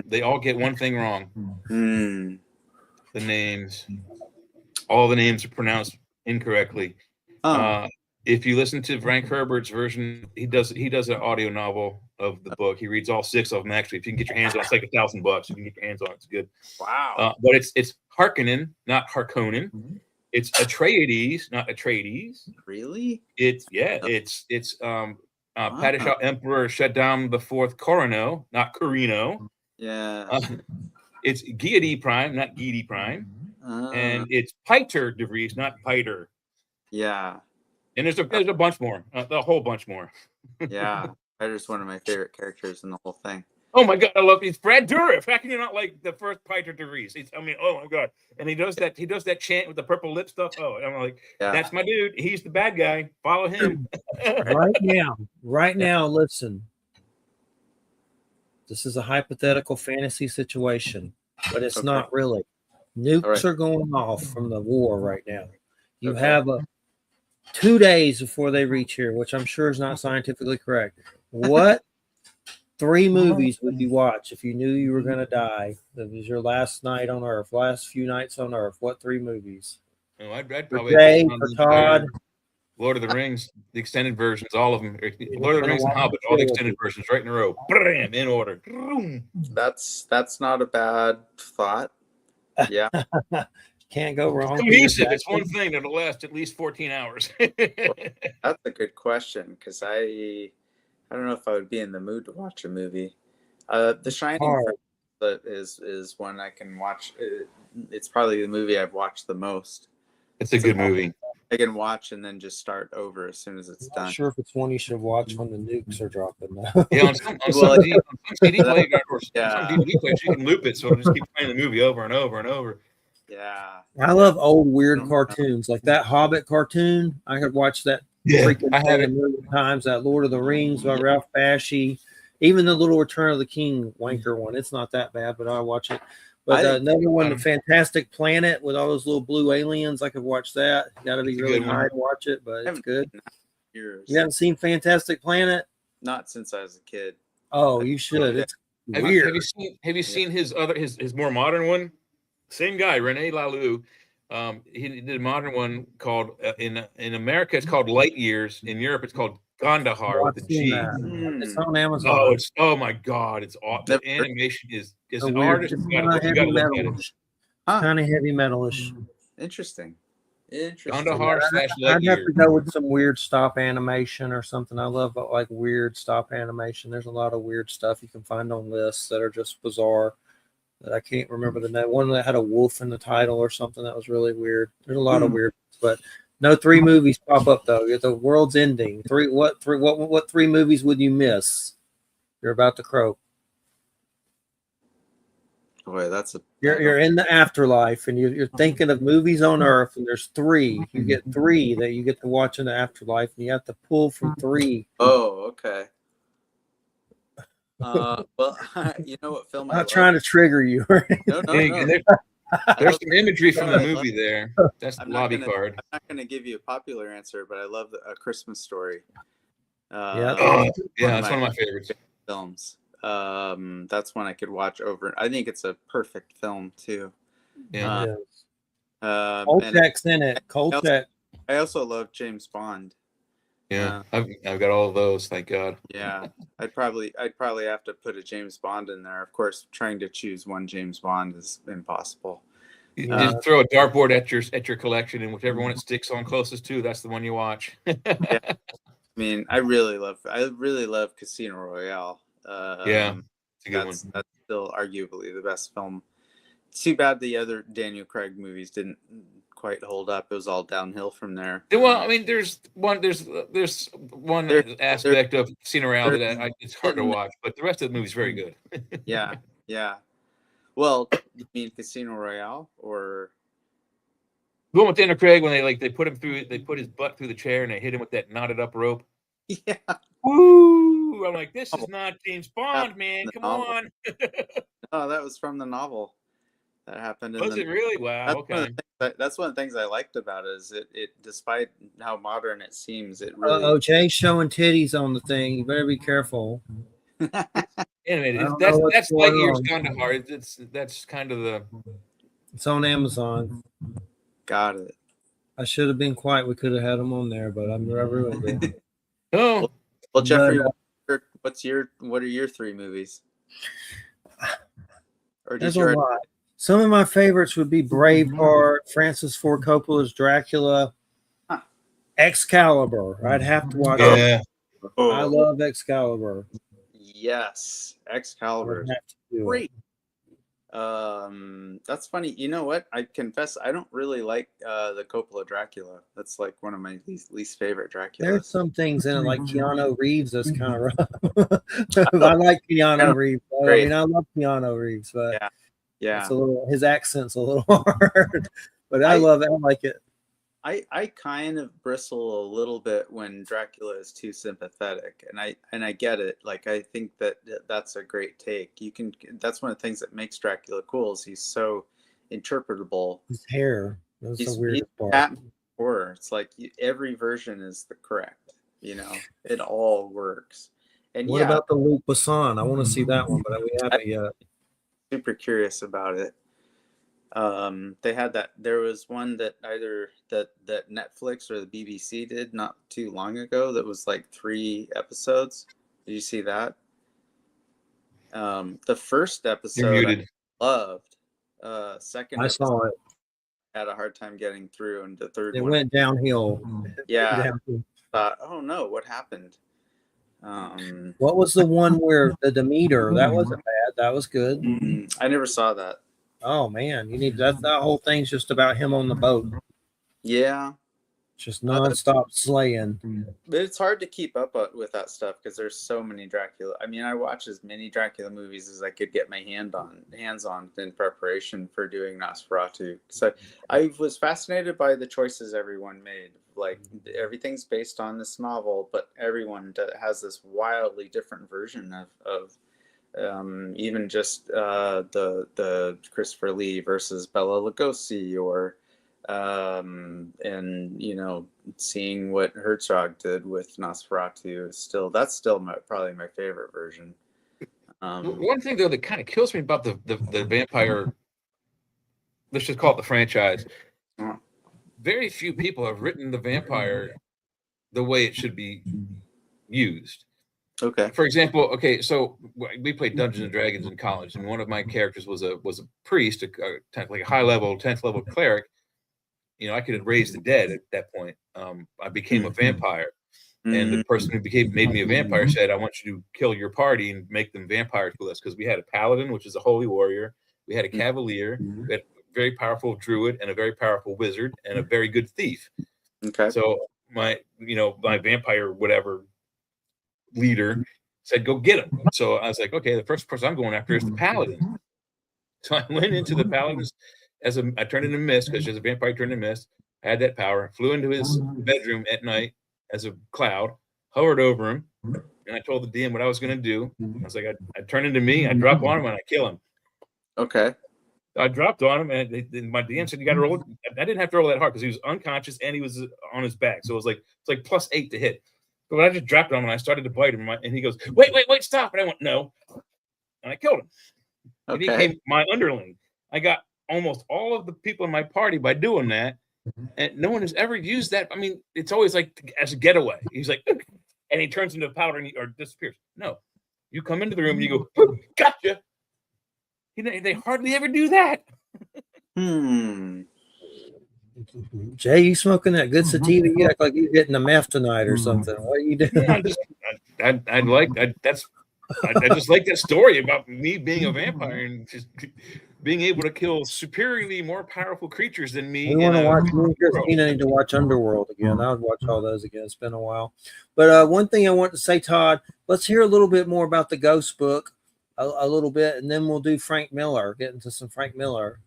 they all get one thing wrong. The names, all the names are pronounced incorrectly. If you listen to Frank Herbert's version, he does an audio novel of the book. He reads all 6 of them. Actually, if you can get your hands on it, it's like $1,000. If you can get your hands on it, it's good. Wow. But it's Harkonnen, not Harkonnen. It's Atreides, not Atreides. Really? It's Padishah Emperor Shaddam IV Corino, not Corino. Yeah. It's Giedi Prime, not Giedi Prime. And it's Piter de Vries, not Piter. Yeah. And there's a bunch more, a whole bunch more. Yeah. Piter's one of my favorite characters in the whole thing. Oh my God, I love he's Brad Dourif. How can you not like the first Piter de Vries? Oh my God. And he does that chant with the purple lip stuff. Oh, I'm like, that's my dude. He's the bad guy. Follow him. Right now, listen. This is a hypothetical fantasy situation, but it's not really. Nukes are going off from the war right now. You have 2 days before they reach here, which I'm sure is not scientifically correct. What 3 movies would you watch if you knew you were going to die? That was your last night on Earth, last few nights on Earth. What 3 movies? Oh, I'd probably for Todd. Lord of the Rings, the extended versions, all of them. Lord of the Rings and Hobbit, all the extended versions, right in a row, in order. That's not a bad thought. Yeah. Can't go wrong. Cohesive. It's one thing that'll last at least 14 hours. That's a good question, because I don't know if I would be in the mood to watch a movie. The Shining is one I can watch. It's probably the movie I've watched the most. It's a good movie. I can watch and then just start over as soon as it's done. I'm not sure if it's one you should watch when the nukes are dropping. Yeah, on some CD player or some DVD players, you can loop it, so it'll just keep playing the movie over and over and over. Yeah. I love old weird cartoons like that Hobbit cartoon. I could watch that freaking thing a million times. That Lord of the Rings by Ralph Bakshi, even the little Return of the King wanker one. It's not that bad, but I watch it. But another one, The Fantastic Planet with all those little blue aliens. I could watch that. Got to be really high to watch it, but it's good. You haven't seen Fantastic Planet? Not since I was a kid. Oh, you should. weird. Have you seen his more modern one? Same guy, Rene Laloux. He did a modern one called in America it's called Light Years. In Europe it's called Gandahar Oh, with I've a seen G. that. It's on Amazon. Oh, oh my God! It's the animation is It's an weird. artist. It's You kind of gotta heavy look at it. metalish. It's kind of heavy metalish. Interesting. Gandahar / Light I'd have to Years. go with some weird stop animation or something. I love like weird stop animation. There's a lot of weird stuff you can find on lists that are just bizarre. That I can't remember the name. One that had a wolf in the title or something that was really weird. There's a lot of weird, but no 3 movies pop up though. The world's ending. What 3 movies would you miss? You're about to croak. Boy, that's a. You're in the afterlife and you're thinking of movies on Earth, and there's 3. You get 3 that you get to watch in the afterlife, and you have to pull from 3. Oh, okay. Well, you know what film I'm I not love? trying to trigger you. No. There's some imagery from the movie there. That's the lobby card. I'm not going to give you a popular answer, but I love A Christmas Story. Yeah. That's one of my favorites. Films. That's one I could watch over. I think it's a perfect film too. Yeah. Kolchak's in it. Kolchak. I also love James Bond. Yeah, I've got all of those. Thank God. Yeah, I'd probably have to put a James Bond in there. Of course, trying to choose one James Bond is impossible. You just throw a dartboard at your collection, and whichever one it sticks on closest to, that's the one you watch. Yeah. I mean, I really love Casino Royale. Yeah, it's a good one. That's still arguably the best film. Too bad the other Daniel Craig movies didn't quite hold up. It was all downhill from there. Well, I mean, there's one aspect of Casino Royale that it's hard to watch, but the rest of the movie's very good. Yeah. Well, you mean Casino Royale or the one with Daniel Craig when they put his butt through the chair and they hit him with that knotted up rope. Yeah. Woo! I'm like, this is not James Bond, man. Come on. Oh, that was from the novel. That happened. Was it really? Wow. That's one of the things I liked about it is it despite how modern it seems, it really. Oh, Jay's showing titties on the thing. You better be careful. Anyway, that's Light Years Gandahar. That's kind of the. It's on Amazon. Got it. I should have been quiet. We could have had them on there, but I'm ruined it. Oh. Well, Jeffrey, what are your 3 movies? Or there's a lot. Some of my favorites would be Braveheart, Francis Ford Coppola's Dracula, Excalibur. I'd have to watch it. I love Excalibur. Yes, Excalibur. Great. That's funny. You know what? I confess I don't really like the Coppola Dracula. That's like one of my least favorite Dracula. There's some things in it, like Keanu Reeves, that's kind of rough. I like Keanu Reeves. I mean, I love Keanu Reeves, but it's a little, his accent's a little hard. But I love it. I like it. I kind of bristle a little bit when Dracula is too sympathetic, and I get it. Like, I think that's a great take. That's one of the things that makes Dracula cool is he's so interpretable. His hair. That's the weirdest part. Horror. It's like every version is the correct. It all works. And what about the Luc Besson? I want to see that one, but we haven't yet. Super curious about it. They had that. There was one that either that Netflix or the BBC did not too long ago. That was like 3 episodes. Did you see that? The first episode I loved. Second, I saw it. Had a hard time getting through, and the third it one went downhill. Yeah. Thought, oh no, what happened? What was the one where the Demeter? That wasn't bad. That was good. I never saw that. Oh man, you need that whole thing's just about him on the boat. Yeah. Just nonstop slaying. But it's hard to keep up with that stuff because there's so many Dracula. I mean, I watched as many Dracula movies as I could get my hands on in preparation for doing Nosferatu. So I was fascinated by the choices everyone made. Like, everything's based on this novel, but everyone has this wildly different version of even just the Christopher Lee versus Bela Lugosi, or and seeing what Herzog did with Nosferatu is probably my favorite version. One thing though that kind of kills me about the vampire, let's just call it the franchise. Very few people have written the vampire the way it should be used. Okay. For example, okay, so we played Dungeons and Dragons in college, and one of my characters was a priest, like a high level, 10th level cleric. You know, I could raise the dead at that point. I became a vampire, and the person who made me a vampire said, "I want you to kill your party and make them vampires with us," because we had a paladin, which is a holy warrior. We had a cavalier, we had a very powerful druid, and a very powerful wizard, and a very good thief. Okay. So my vampire whatever leader said, "Go get him." So I was like, okay, the first person I'm going after is the paladin. So I went into the paladin I turned into mist, because as a vampire turned into mist. I had that power, flew into his bedroom at night as a cloud, hovered over him, and I told the DM what I was going to do. I was like, I turn into me, I drop on him, and I kill him. Okay. I dropped on him, and my DM said, "You got to roll." I didn't have to roll that hard because he was unconscious and he was on his back, so it's like +8 to hit. But when I just dropped on him and I started to bite him, and he goes, "Wait, stop!" And I went, "No," and I killed him. Okay. He became my underling. I got almost all of the people in my party by doing that, and no one has ever used that. I mean, it's always like as a getaway. He's like, and he turns into powder or disappears. No, you come into the room and you go, "Gotcha." They hardly ever do that. Jay, you smoking that good sativa? You act like you're getting a meth tonight or something. What are you doing? Yeah, I just like that story about me being a vampire and just being able to kill superiorly more powerful creatures than me. We want to watch. Me and Christina need to watch Underworld again. I would watch all those again. It's been a while. But one thing I want to say, Todd, let's hear a little bit more about the Ghost book, a little bit, and then we'll do Frank Miller. Get into some Frank Miller.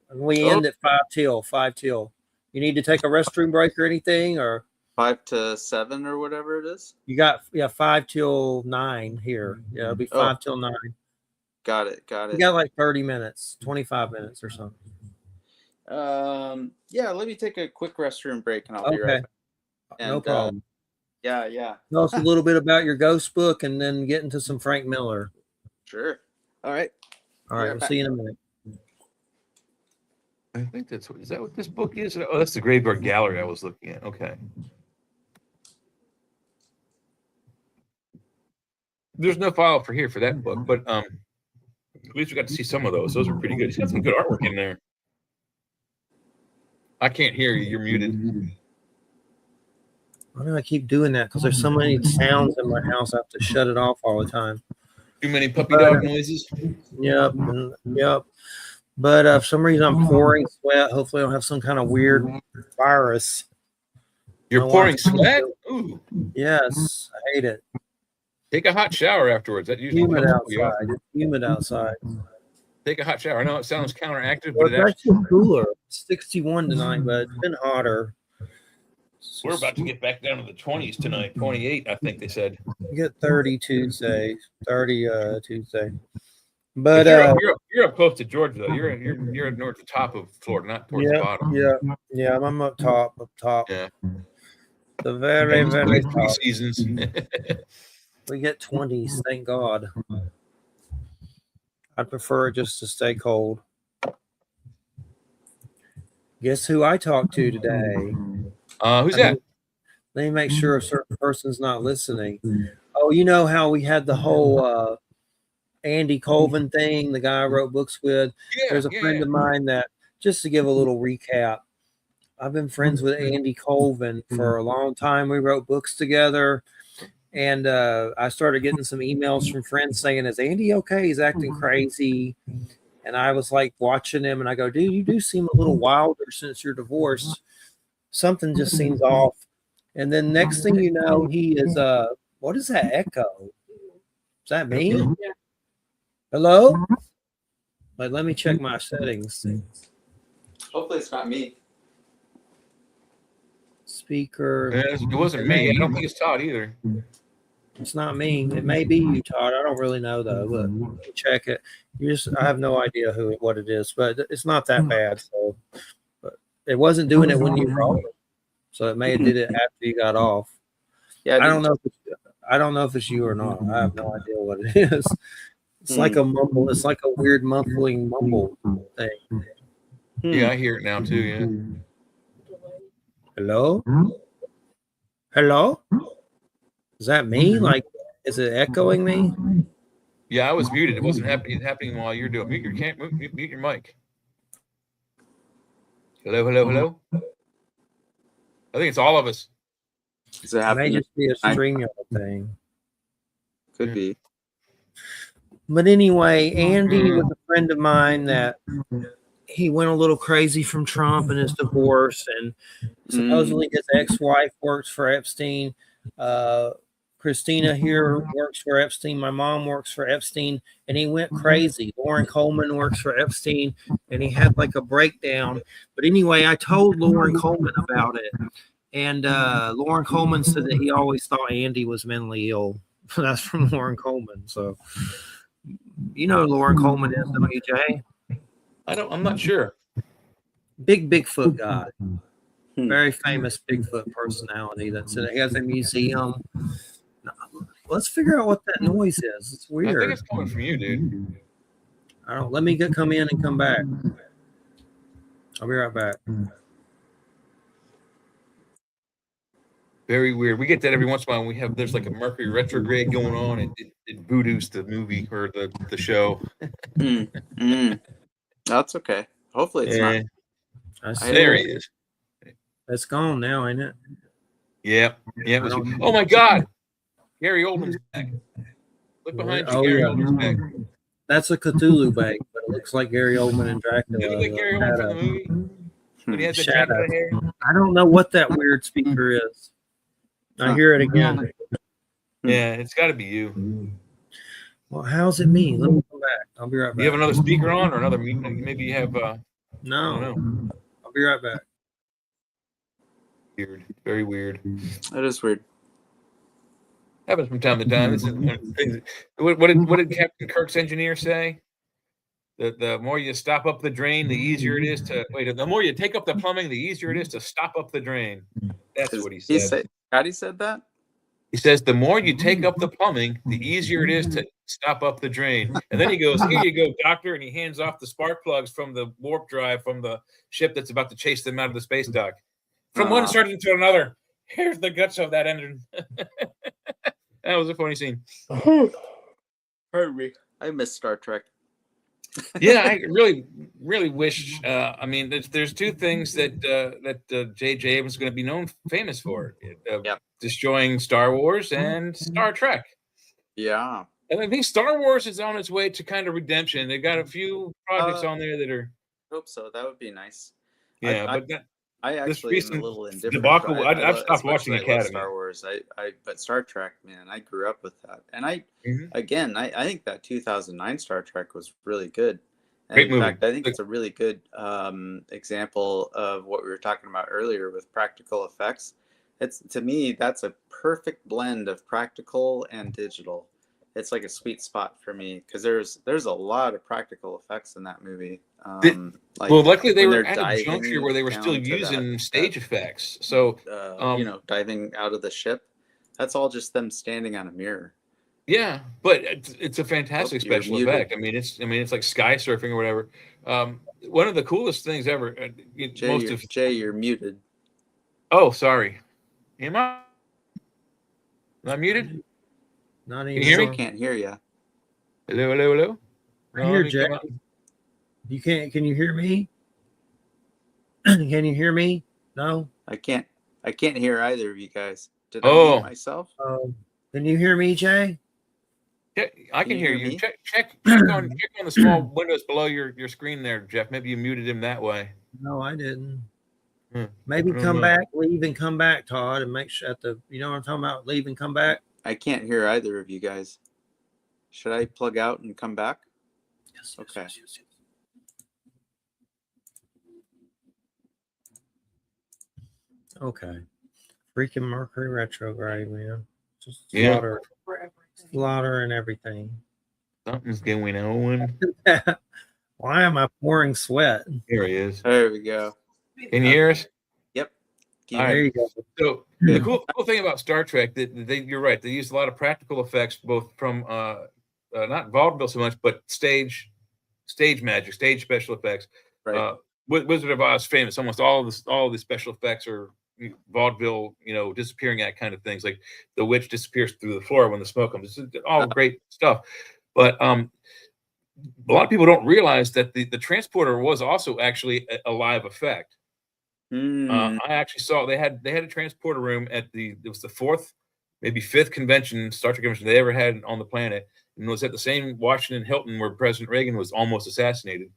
And we end at 5 till. You need to take a restroom break or anything, or 5 to 7 or whatever it is. you got 5 till 9 here. Yeah, it'll be 5 till 9. Got it. You got like 30 minutes, 25 minutes or something. Yeah, let me take a quick restroom break and I'll be right back. And, no problem. Yeah. Tell us a little bit about your Ghost book and then get into some Frank Miller. Sure. All right. We'll see you in a minute. I think is that what this book is? Oh, that's the Graveyard Gallery I was looking at. Okay. There's no file for that book, but at least we got to see some of those. Those were pretty good. He's got some good artwork in there. I can't hear you. You're muted. Why do I keep doing that? Because there's so many sounds in my house. I have to shut it off all the time. Too many puppy dog noises. Yep. But for some reason, I'm pouring sweat. Hopefully, I don't have some kind of weird virus. You're pouring sweat? Ooh. Yes, I hate it. Take a hot shower afterwards. That usually humid outside. It's humid outside. Take a hot shower. I know it sounds counteractive, Well, but it's actually cooler. It's 61 tonight, but it's been hotter. We're about to get back down to the 20s tonight. 28, I think they said. You get 30 Tuesday. 30 Tuesday. But you're up close to Georgia though. You're north the top of Florida, not towards the bottom. Yeah. I'm up top. Yeah. The very top. Seasons. We get 20s, thank God. I'd prefer it just to stay cold. Guess who I talked to today? Who's that? Let me make sure a certain person's not listening. Oh, you know how we had the whole Andy Colvin thing, the guy I wrote books with. There's a friend of mine that, just to give a little recap, I've been friends with Andy Colvin for a long time. We wrote books together. And I started getting some emails from friends saying, "Is Andy okay? He's acting crazy." And I was like watching him and I go, "Dude, you do seem a little wilder since your divorce. Something just seems off." And then next thing you know, he is, what is that echo? Is that me? Hello? Like, let me check my settings. Hopefully it's not me. Speaker. It wasn't me. I don't think it's Todd either. It's not me. It may be you, Todd. I don't really know though. But check it. I have no idea what it is, but it's not that bad. So, but it wasn't doing it when you wrote it, so it may have did it after you got off. Yeah, I don't know if it's you or not. I have no idea what it is. It's like a mumble. It's like a weird muffling mumble thing. Yeah, I hear it now too. Yeah. Hello? Hello? Is that me? Like, is it echoing me? Yeah, I was muted. It wasn't happening while you're doing. Mute your mic. Hello, hello, hello. I think it's all of us. Is it It may happening? just be a StreamYard thing. Could be. But anyway, Andy was a friend of mine that he went a little crazy from Trump and his divorce, and supposedly his ex-wife works for Epstein. Christina here works for Epstein. My mom works for Epstein, and he went crazy. Lauren Coleman works for Epstein, and he had like a breakdown. But anyway, I told Lauren Coleman about it, and Lauren Coleman said that he always thought Andy was mentally ill. That's from Lauren Coleman. So you know who Lauren Coleman is, WJ? I'm not sure. Big Bigfoot guy. Very famous Bigfoot personality. He has a museum. Let's figure out what that noise is. It's I weird. think it's coming from you, dude. I don't. Let me come in and come back. I'll be right back. Very weird. We get that every once in a while. There's like a Mercury retrograde going on, and it voodoos the movie or the show. That's okay. Hopefully it's not. I see There it. he is. It's gone now, ain't it? Yeah. Oh my God, Gary Oldman's back. Look behind you, Oh, Gary yeah. Oldman's back. That's a Cthulhu bag, but it looks like Gary Oldman and Dracula. Did you look like Gary Oldman from the movie? When he had the Shadow. tangled hair? I don't know what that weird speaker is. I hear it again. Yeah, it's got to be you. Well, how's it me? Let me come back. I'll be right back. You have another speaker on, or another? Maybe you have. I don't No, know. I'll be right back. Weird. Very weird. That is weird. Happens from time to time. This is one of the things. What did Captain Kirk's engineer say? The more you stop up the drain, the easier it is to wait. The more you take up the plumbing, the easier it is to stop up the drain. That's what he said. Patty said that? He says the more you take up the plumbing, the easier it is to stop up the drain. And then he goes, "Here you go, doctor," and he hands off the spark plugs from the warp drive from the ship that's about to chase them out of the space dock. From one sergeant to another. Here's the guts of that engine. That was a funny scene. Pardon me. I miss Star Trek. Yeah, I really, really wish. I mean, there's two things that J.J. Abrams is going to be famous for: destroying Star Wars and Star Trek. Yeah, and I think Star Wars is on its way to kind of redemption. They got a few projects on there that are. Hope so. That would be nice. Yeah, I actually am a little indifferent. Debacle. I've stopped watching Academy. Star Wars. But Star Trek, man, I grew up with that, and I think that 2009 Star Trek was really good. And Great in movie. fact, I think it's a really good example of what we were talking about earlier with practical effects. To me, that's a perfect blend of practical and digital. It's like a sweet spot for me because there's a lot of practical effects in that movie. Luckily they were at a juncture where they were still using stage effects. So, diving out of the ship, that's all just them standing on a mirror. Yeah, but it's a fantastic special effect. I mean, it's like sky surfing or whatever. One of the coolest things ever. Jay, you're muted. Oh, sorry. Am I? Am I muted? Not even. Can you hear me? I can't hear you. Hello. I hear Jay. You can't. Can you hear me? Can you hear me? No. I can't hear either of you guys. Did I mute myself? Can you hear me, Jay? Yeah, I can hear you. Check on the small windows below your screen there, Jeff. Maybe you muted him that way. No, I didn't. Maybe come back, leave and come back, Todd, and make sure you know what I'm talking about? Leave and come back. I can't hear either of you guys. Should I plug out and come back? Yes. Okay. Yes. Okay. Freaking Mercury retrograde, man. Just slaughter and everything. Something's going on. Why am I pouring sweat? Here he is. There we go. Can you hear us? Yep. All right. There you go. So the cool thing about Star Trek, you're right. They used a lot of practical effects, both from not vaudeville so much, but stage magic, stage special effects. Right. Wizard of Oz famous. Almost all the special effects are vaudeville, disappearing act kind of things. Like the witch disappears through the floor when the smoke comes. It's all great stuff. But a lot of people don't realize that the transporter was also actually a live effect. I actually saw they had a transporter room at it was the fourth, maybe fifth convention, Star Trek convention they ever had on the planet, and it was at the same Washington Hilton where President Reagan was almost assassinated.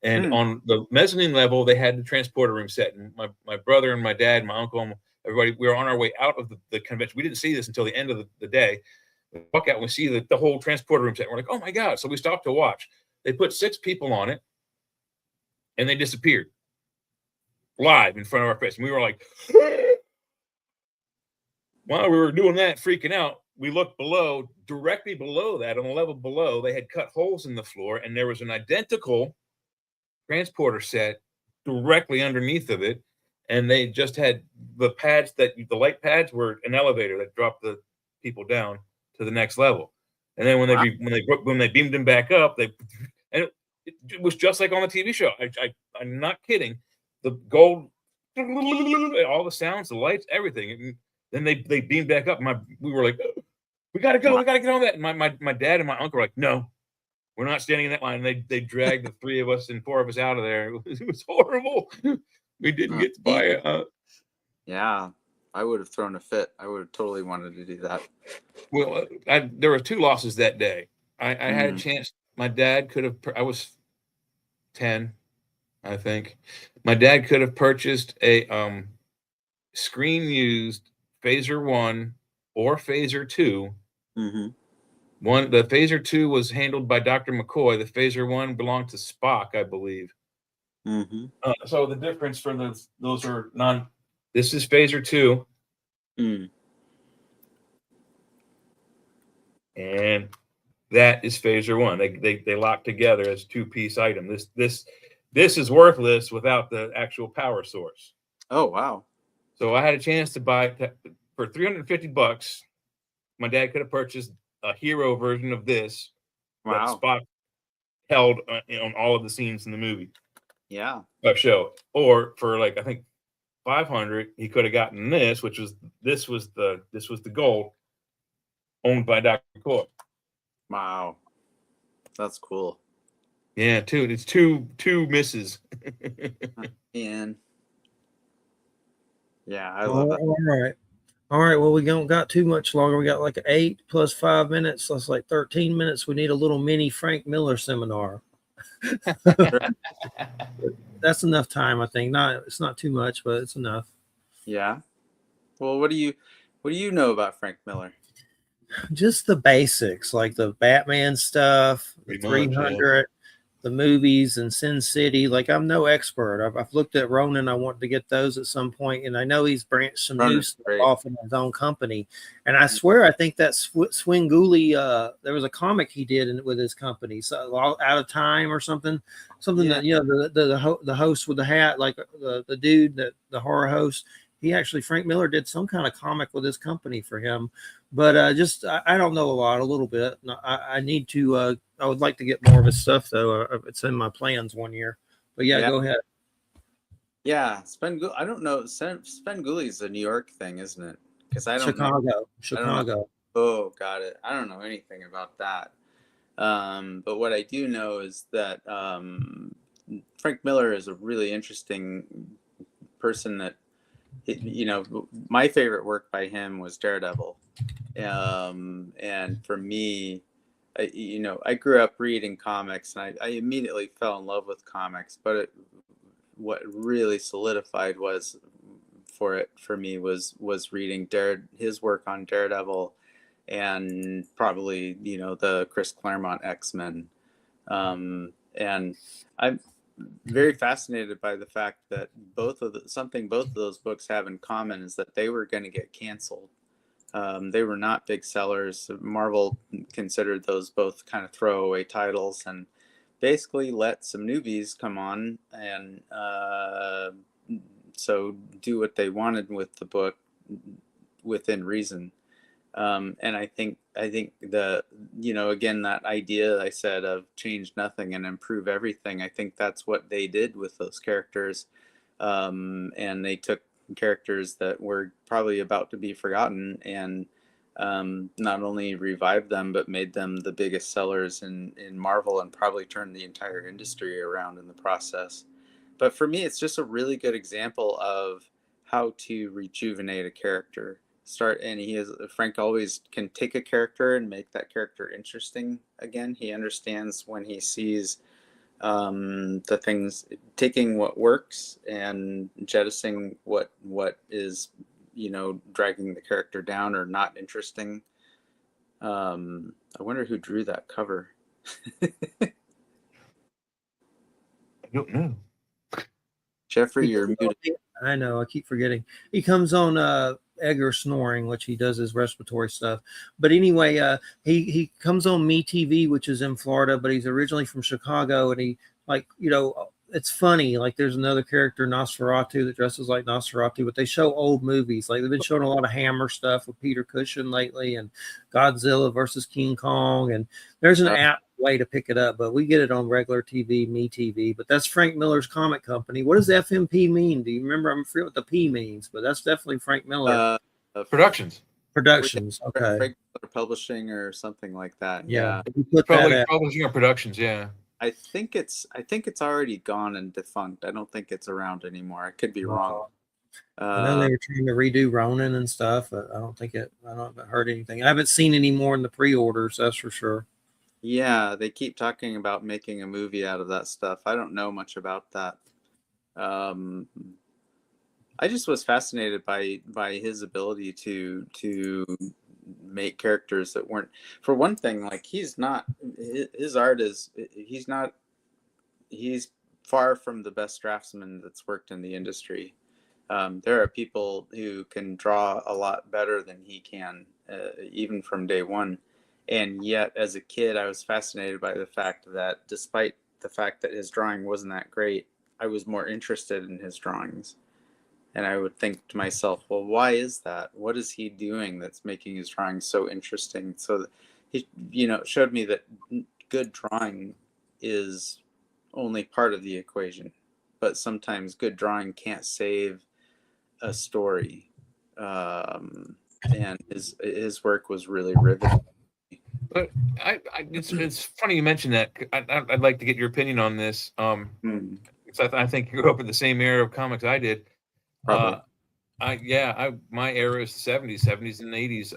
And on the mezzanine level, they had the transporter room set. And my brother and my dad, my uncle, and everybody, we were on our way out of the convention. We didn't see this until the end of the day. We walk out and we see the whole transporter room set. And we're like, oh my God. So we stopped to watch. They put 6 people on it and they disappeared live in front of our face. And we were like, while we were doing that, freaking out, we looked below, directly below that, on the level below, they had cut holes in the floor and there was an identical transporter set directly underneath of it, and they just had the pads the light pads were an elevator that dropped the people down to the next level. And then when they beamed them back up, it was just like on the TV show. I'm not kidding. The gold, all the sounds, the lights, everything. And then they beamed back up. We were like, we gotta go, we gotta get on that. And my dad and my uncle were like, no. We're not standing in that line. They dragged the 3 of us and 4 of us out of there. It was horrible. We didn't get to buy it. Yeah, I would have thrown a fit. I would have totally wanted to do that. Well, there were 2 losses that day. I had a chance. My dad could have. I was 10, I think. My dad could have purchased a screen used Phaser 1 or Phaser 2. The Phaser 2 was handled by Dr. McCoy. The Phaser 1 belonged to Spock, I believe. So the difference for those are non. This is Phaser 2, and that is Phaser 1. They lock together as 2-piece item. This is worthless without the actual power source. Oh wow! So I had a chance to buy for $350. My dad could have purchased a hero version of this that Spock held on all of the scenes in the movie. Yeah. Show. Or for like I think $500, he could have gotten this, which was the gold owned by Dr. McCoy. Wow. That's cool. Yeah, it's two misses. And yeah, I love that. All right. Well, we don't got too much longer. We got like 8 plus 5 minutes. So that's like 13 minutes. We need a little mini Frank Miller seminar. That's enough time, I think. It's not too much, but it's enough. Yeah. Well, what do you know about Frank Miller? Just the basics, like the Batman stuff, the 300, the movies, and Sin City. Like, I'm no expert. I've looked at Ronin. I want to get those at some point, and I know he's branched some new stuff off in his own company. And I swear, I think that Swinguli, there was a comic he did with his company, so Out of Time or something that the host with the hat, like the dude the horror host. He actually, Frank Miller, did some kind of comic with his company for him, but I don't know a little bit. I need to. I would like to get more of his stuff though. It's in my plans one year. But yeah. Go ahead. Yeah, I don't know. Svengoolie is a New York thing, isn't it? Because I don't Chicago. Oh, got it. I don't know anything about that. But what I do know is that Frank Miller is a really interesting person that. My favorite work by him was Daredevil. And for me, I grew up reading comics and I immediately fell in love with comics, but what really solidified for me was reading his work on Daredevil and probably, the Chris Claremont X-Men. And I'm very fascinated by the fact that both of those books have in common is that they were going to get canceled. They were not big sellers. Marvel considered those both kind of throwaway titles and basically let some newbies come on and so do what they wanted with the book within reason. And I think the, again, that idea I said of change nothing and improve everything, I think that's what they did with those characters. And they took characters that were probably about to be forgotten and not only revived them, but made them the biggest sellers in Marvel and probably turned the entire industry around in the process. But for me, it's just a really good example of how to rejuvenate a character. And Frank always can take a character and make that character interesting again. He understands when he sees the things, taking what works and jettisoning what is, dragging the character down or not interesting. I wonder who drew that cover. I don't know. Jeffrey, you're muted. I know, I keep forgetting. He comes on Edgar Snoring, which he does his respiratory stuff. But anyway, he comes on Me TV, which is in Florida, but he's originally from Chicago, and he, like, it's funny. Like, there's another character, Nosferatu, that dresses like Nosferatu, but they show old movies. Like, they've been showing a lot of Hammer stuff with Peter Cushing lately, and Godzilla versus King Kong, and there's an app way to pick it up, but we get it on regular TV, Me TV. But that's Frank Miller's comic company. What does FMP mean? Do you remember? I'm forget what the P means, but that's definitely Frank Miller Productions. Okay. Frank Miller Publishing or something like that. Yeah. Probably publishing or productions. Yeah. I think it's already gone and defunct. I don't think it's around anymore. I could be wrong. I know they were trying to redo Ronin and stuff, but I haven't heard anything. I haven't seen any more in the pre-orders, that's for sure. Yeah, they keep talking about making a movie out of that stuff. I don't know much about that. I just was fascinated by his ability to make characters that weren't, for one thing, like, his art is, he's far from the best draftsman that's worked in the industry. There are people who can draw a lot better than he can, even from day one. And yet, as a kid, I was fascinated by the fact that despite the fact that his drawing wasn't that great, I was more interested in his drawings. And I would think to myself, well, why is that? What is he doing that's making his drawings so interesting? So he, showed me that good drawing is only part of the equation, but sometimes good drawing can't save a story. And his work was really riveting. But it's funny you mentioned that. I'd like to get your opinion on this. Because I think you grew up in the same era of comics I did. Probably. My era is the 70s and 80s.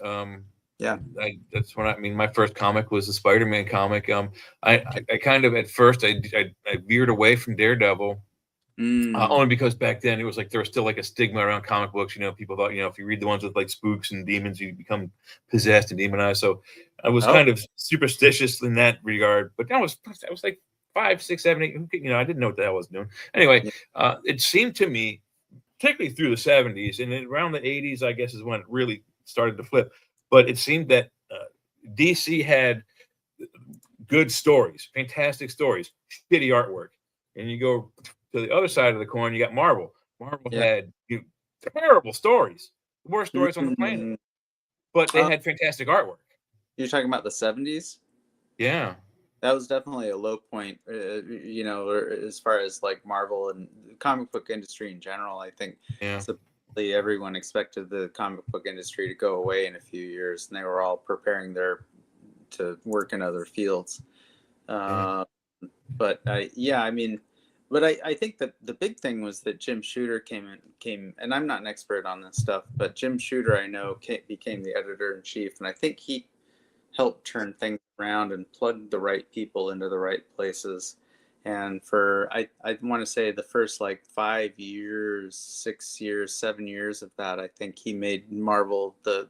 That's when my first comic was the Spider-Man comic. I kind of, at first, I veered away from Daredevil. Only because back then it was like there was still like a stigma around comic books. People thought, if you read the ones with like spooks and demons, you become possessed and demonized. So I was kind of superstitious in that regard. But I was like 5, 6, 7, 8. I didn't know what the hell I was doing. Anyway, it seemed to me, particularly through the 70s and then around the 80s, I guess, is when it really started to flip. But it seemed that DC had good stories, fantastic stories, shitty artwork, and you go to the other side of the coin, you got Marvel. Marvel had terrible stories, the worst stories on the planet, but they had fantastic artwork. You're talking about the 70s? Yeah. That was definitely a low point, as far as like Marvel and the comic book industry in general. I think everyone expected the comic book industry to go away in a few years, and they were all preparing to work in other fields. But I think that the big thing was that Jim Shooter came, and I'm not an expert on this stuff, but Jim Shooter, I know, became the editor-in-chief, and I think he helped turn things around and plug the right people into the right places. And for, I want to say the first like 5 years, 6 years, 7 years of that, I think he made Marvel the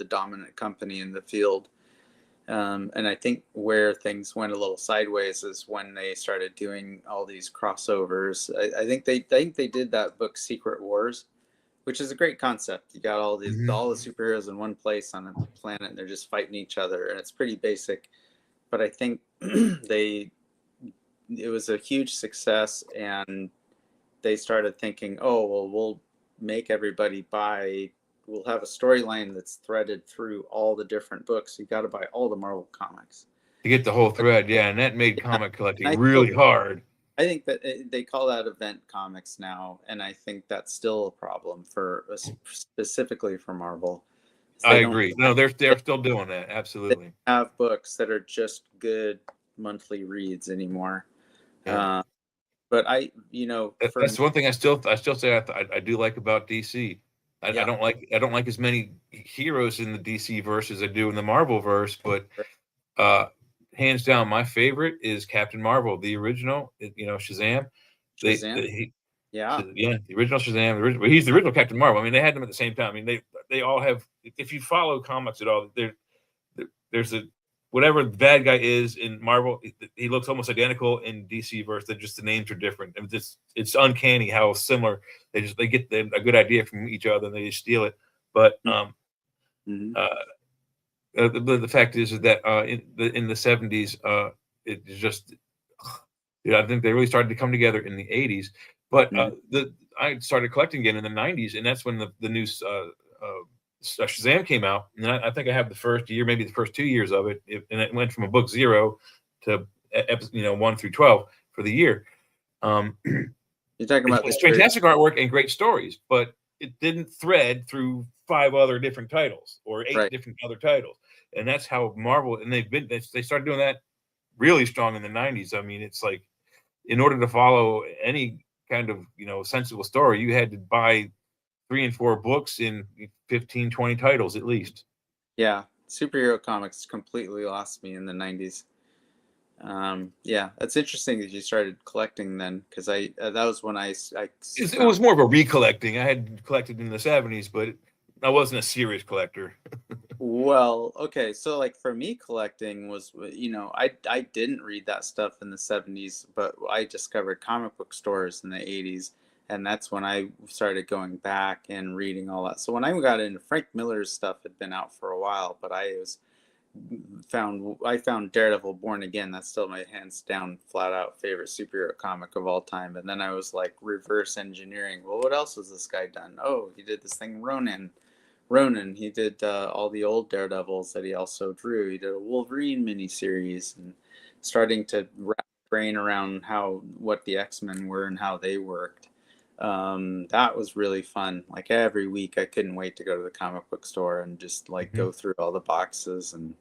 dominant company in the field. And I think where things went a little sideways is when they started doing all these crossovers. I think they did that book Secret Wars, which is a great concept. You got all the superheroes in one place on a planet, and they're just fighting each other, and it's pretty basic. But I think it was a huge success, and they started thinking, oh, well, we'll make everybody buy will have a storyline that's threaded through all the different books. You got to buy all the Marvel comics to get the whole thread. Yeah, and that made comic collecting I really hard. I think that they call that event comics now, and I think that's still a problem for specifically for Marvel. I agree. No, they're still doing that. They Absolutely. don't have books that are just good monthly reads anymore. Yeah. But That's one thing I still say I do like about DC. I Yeah. don't like as many heroes in the DC verse as I do in the Marvel verse, but hands down, my favorite is Captain Marvel, the original. Shazam. Shazam. Yeah. The original Shazam. He's the original Captain Marvel. I mean, they had them at the same time. I mean, they all have. If you follow comics at all, there's a whatever the bad guy is in Marvel, he looks almost identical in DC verse. That just the names are different. And it's uncanny how similar they get a good idea from each other and they just steal it. But the fact is that in the 70s, it's just I think they really started to come together in the 80s. But I started collecting again in the 90s, and that's when the new Shazam came out, and I think I have the first year, maybe the first 2 years of it, and it went from a book 0 to 1 through 12 for the year. You're talking about it's fantastic artwork and great stories, but it didn't thread through 5 other different titles or 8 different other titles, and that's how Marvel and they started doing that really strong in the 90s. I mean, it's like in order to follow any kind of sensible story, you had to buy 3 and 4 books in 15, 20 titles at least. Yeah, superhero comics completely lost me in the 90s. Yeah, that's interesting that you started collecting then, because that was when it was more of a recollecting. I had collected in the 70s, but I wasn't a serious collector. Well, okay, so like for me, collecting was, I didn't read that stuff in the 70s, but I discovered comic book stores in the 80s. And that's when I started going back and reading all that. So when I got into Frank Miller's stuff, had been out for a while, but I found Daredevil Born Again. That's still my hands down, flat out favorite superhero comic of all time. And then I was like reverse engineering. Well, what else has this guy done? Oh, he did this thing, Ronin. He did all the old Daredevils that he also drew. He did a Wolverine miniseries, and starting to wrap my brain around what the X-Men were and how they worked. That was really fun. Like every week I couldn't wait to go to the comic book store and just go through all the boxes, and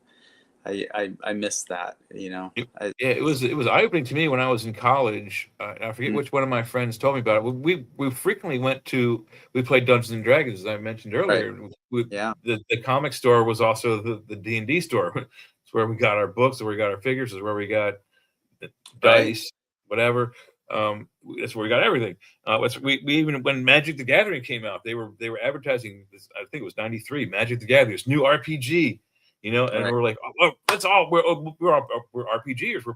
I missed that, it was eye-opening to me when I was in college. I forget which one of my friends told me about it. We frequently we played Dungeons and Dragons, as I mentioned earlier. Right. The comic store was also the D&D store. It's where we got our books, where we got our figures, is where we got the dice, whatever. That's where we got everything. We even, when Magic the Gathering came out, they were advertising this. I think it was 93. Magic the Gathering, this new RPG, and we're like, oh, that's all. We're RPGers. We're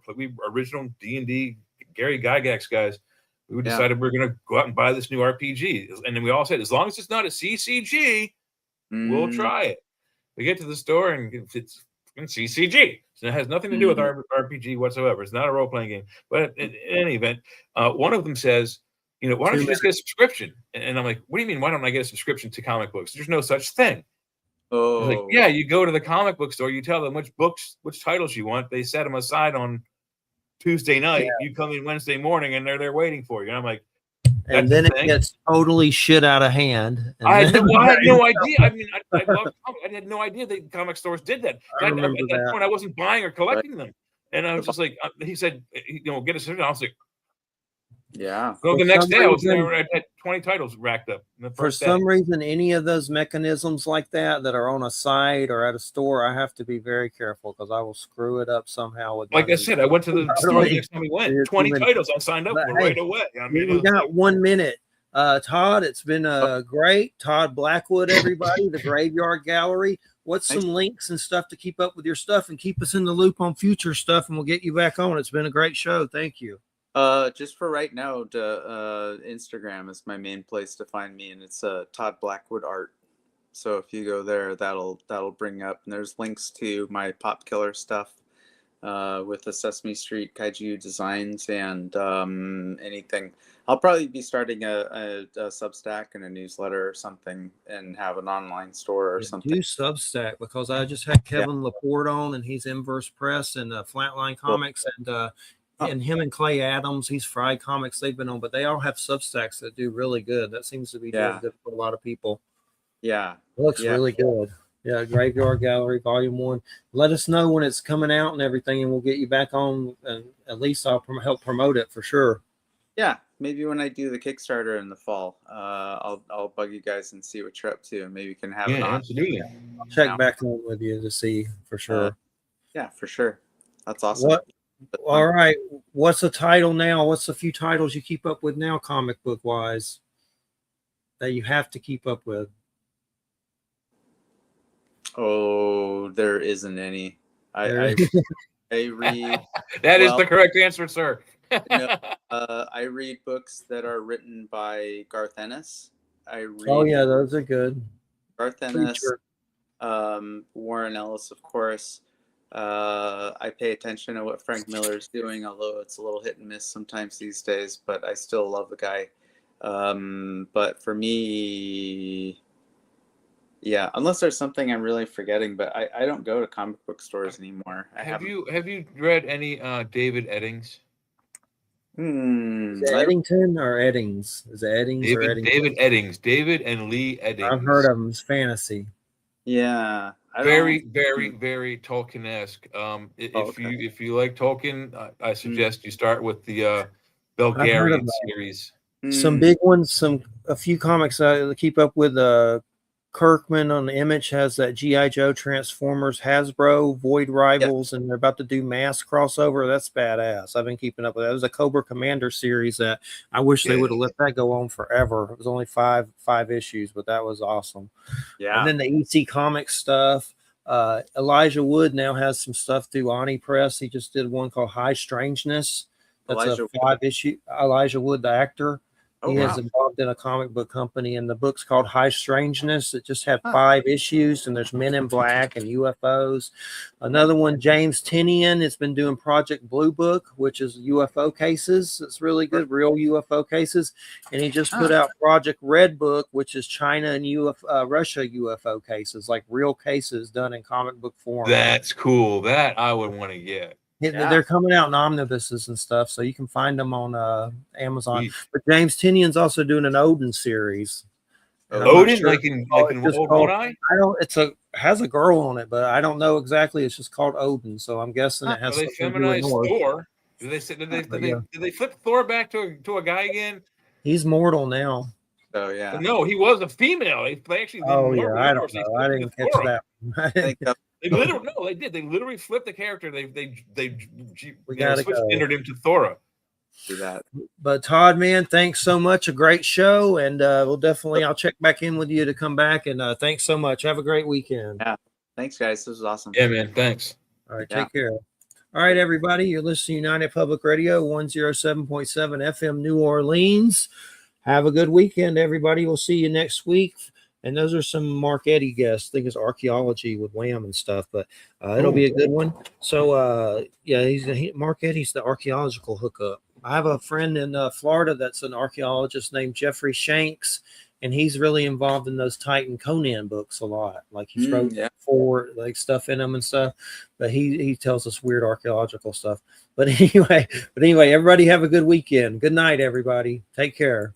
original D&D Gary Gygax guys. We decided we're gonna go out and buy this new RPG, and then we all said, as long as it's not a CCG, we'll try it. We get to the store and it's CCG. So it has nothing to do with our RPG whatsoever. It's not a role-playing game. But in any event, one of them says, why don't you just get a subscription? And I'm like, what do you mean, why don't I get a subscription to comic books? There's no such thing. Oh. Like, yeah, you go to the comic book store, you tell them which titles you want. They set them aside on Tuesday night. Yeah. You come in Wednesday morning, and they're there waiting for you. And I'm like, and then it gets totally shit out of hand. I had no idea. I mean, I had no idea that comic stores did that. At that point, I wasn't buying or collecting them. And I was just like, he said, get a subscription. I was like, yeah. So the next day, I had 20 titles racked up. For some reason, any of those mechanisms like that are on a site or at a store, I have to be very careful because I will screw it up somehow. With like I said, I went to the store the next time we went. 20 titles I signed up for right away. I mean, we got 1 minute. Todd, it's been great. Todd Blackwood, everybody, the Graveyard Gallery. What's some links and stuff to keep up with your stuff and keep us in the loop on future stuff, and we'll get you back on. It's been a great show. Thank you. Just for right now, Instagram is my main place to find me, and it's Todd Blackwood Art. So if you go there, that'll bring up, and there's links to my Pop Killer stuff with the Sesame Street Kaiju designs and anything. I'll probably be starting a Substack and a newsletter or something, and have an online store or Do something. Substack, because I just had Yeah. Kevin Laporte on, and he's Inverse Press and Flatline Cool. Comics, and him and Clay Adams, he's Fried Comics. They've been on, but they all have Substacks that do really good. That seems to be doing good for a lot of people. Yeah. It looks really good. Yeah, Graveyard Gallery Volume 1. Let us know when it's coming out and everything, and we'll get you back on, and at least I'll help promote it for sure. Yeah, maybe when I do the Kickstarter in the fall, I'll bug you guys and see what you're up to, and maybe we can have it on. Absolutely. I'll check back on with you to see for sure. Yeah, for sure. That's awesome. All right. What's the title now? What's the few titles you keep up with now, comic book wise, that you have to keep up with? Oh, there isn't any. I read. That is the correct answer, sir. I read books that are written by Garth Ennis. I read. Oh yeah, those are good. Garth Ennis, Warren Ellis, of course. I pay attention to what Frank Miller's doing, although it's a little hit and miss sometimes these days. But I still love the guy. But for me, yeah, unless there's something I'm really forgetting, but I don't go to comic book stores anymore. Have you read any David Eddings? Is it Eddington or Eddings? Is it Eddings or Eddington? David Eddings. David and Lee Eddings. I've heard of them. It's fantasy. Yeah. Very Tolkien-esque. If you like Tolkien, I suggest you start with the Belgarian series. Some big ones, a few comics I keep up with. Kirkman on the Image has that G.I. Joe, Transformers, Hasbro, Void Rivals, and they're about to do Mass crossover. That's badass. I've been keeping up with that. It was a Cobra Commander series that I wish they would have let that go on forever. It was only five issues, but that was awesome. Yeah. And then the EC Comics stuff. Elijah Wood now has some stuff through Ani Press. He just did one called High Strangeness. That's a 5-issue. Elijah Wood, the actor. He is involved in a comic book company, and the book's called High Strangeness. It just had 5 issues, and there's Men in Black and UFOs. Another one, James Tinian, has been doing Project Blue Book, which is UFO cases. It's really good, real UFO cases. And he just put out Project Red Book, which is China and Russia UFO cases, like real cases done in comic book form. That's cool. That I would want to get. They're coming out in omnibuses and stuff, so you can find them on Amazon. But James Tinian's also doing an Odin series. Odin, like in Old One-Eye? Has a girl on it, but I don't know exactly. It's just called Odin, so I'm guessing it has. They feminized Thor. Did they flip Thor back to a guy again? He's mortal now. Oh yeah. No, he was a female. They actually. I don't know. I didn't catch that. They did. They literally flipped the character. They entered him to Thora. Do that. But Todd, man, thanks so much. A great show, and I'll check back in with you to come back. And thanks so much. Have a great weekend. Yeah. Thanks, guys. This was awesome. Yeah, man. Thanks. All right. Take care. All right, everybody. You're listening to United Public Radio, 107.7 FM, New Orleans. Have a good weekend, everybody. We'll see you next week. And those are some Mark Eddy guests. I think it's archaeology with Wham and stuff, but it'll be a good one. So, Mark Eddy's the archaeological hookup. I have a friend in Florida that's an archaeologist named Jeffrey Shanks, and he's really involved in those Titan Conan books a lot. Like he wrote like stuff in them and stuff, but he tells us weird archaeological stuff. But anyway, everybody have a good weekend. Good night, everybody. Take care.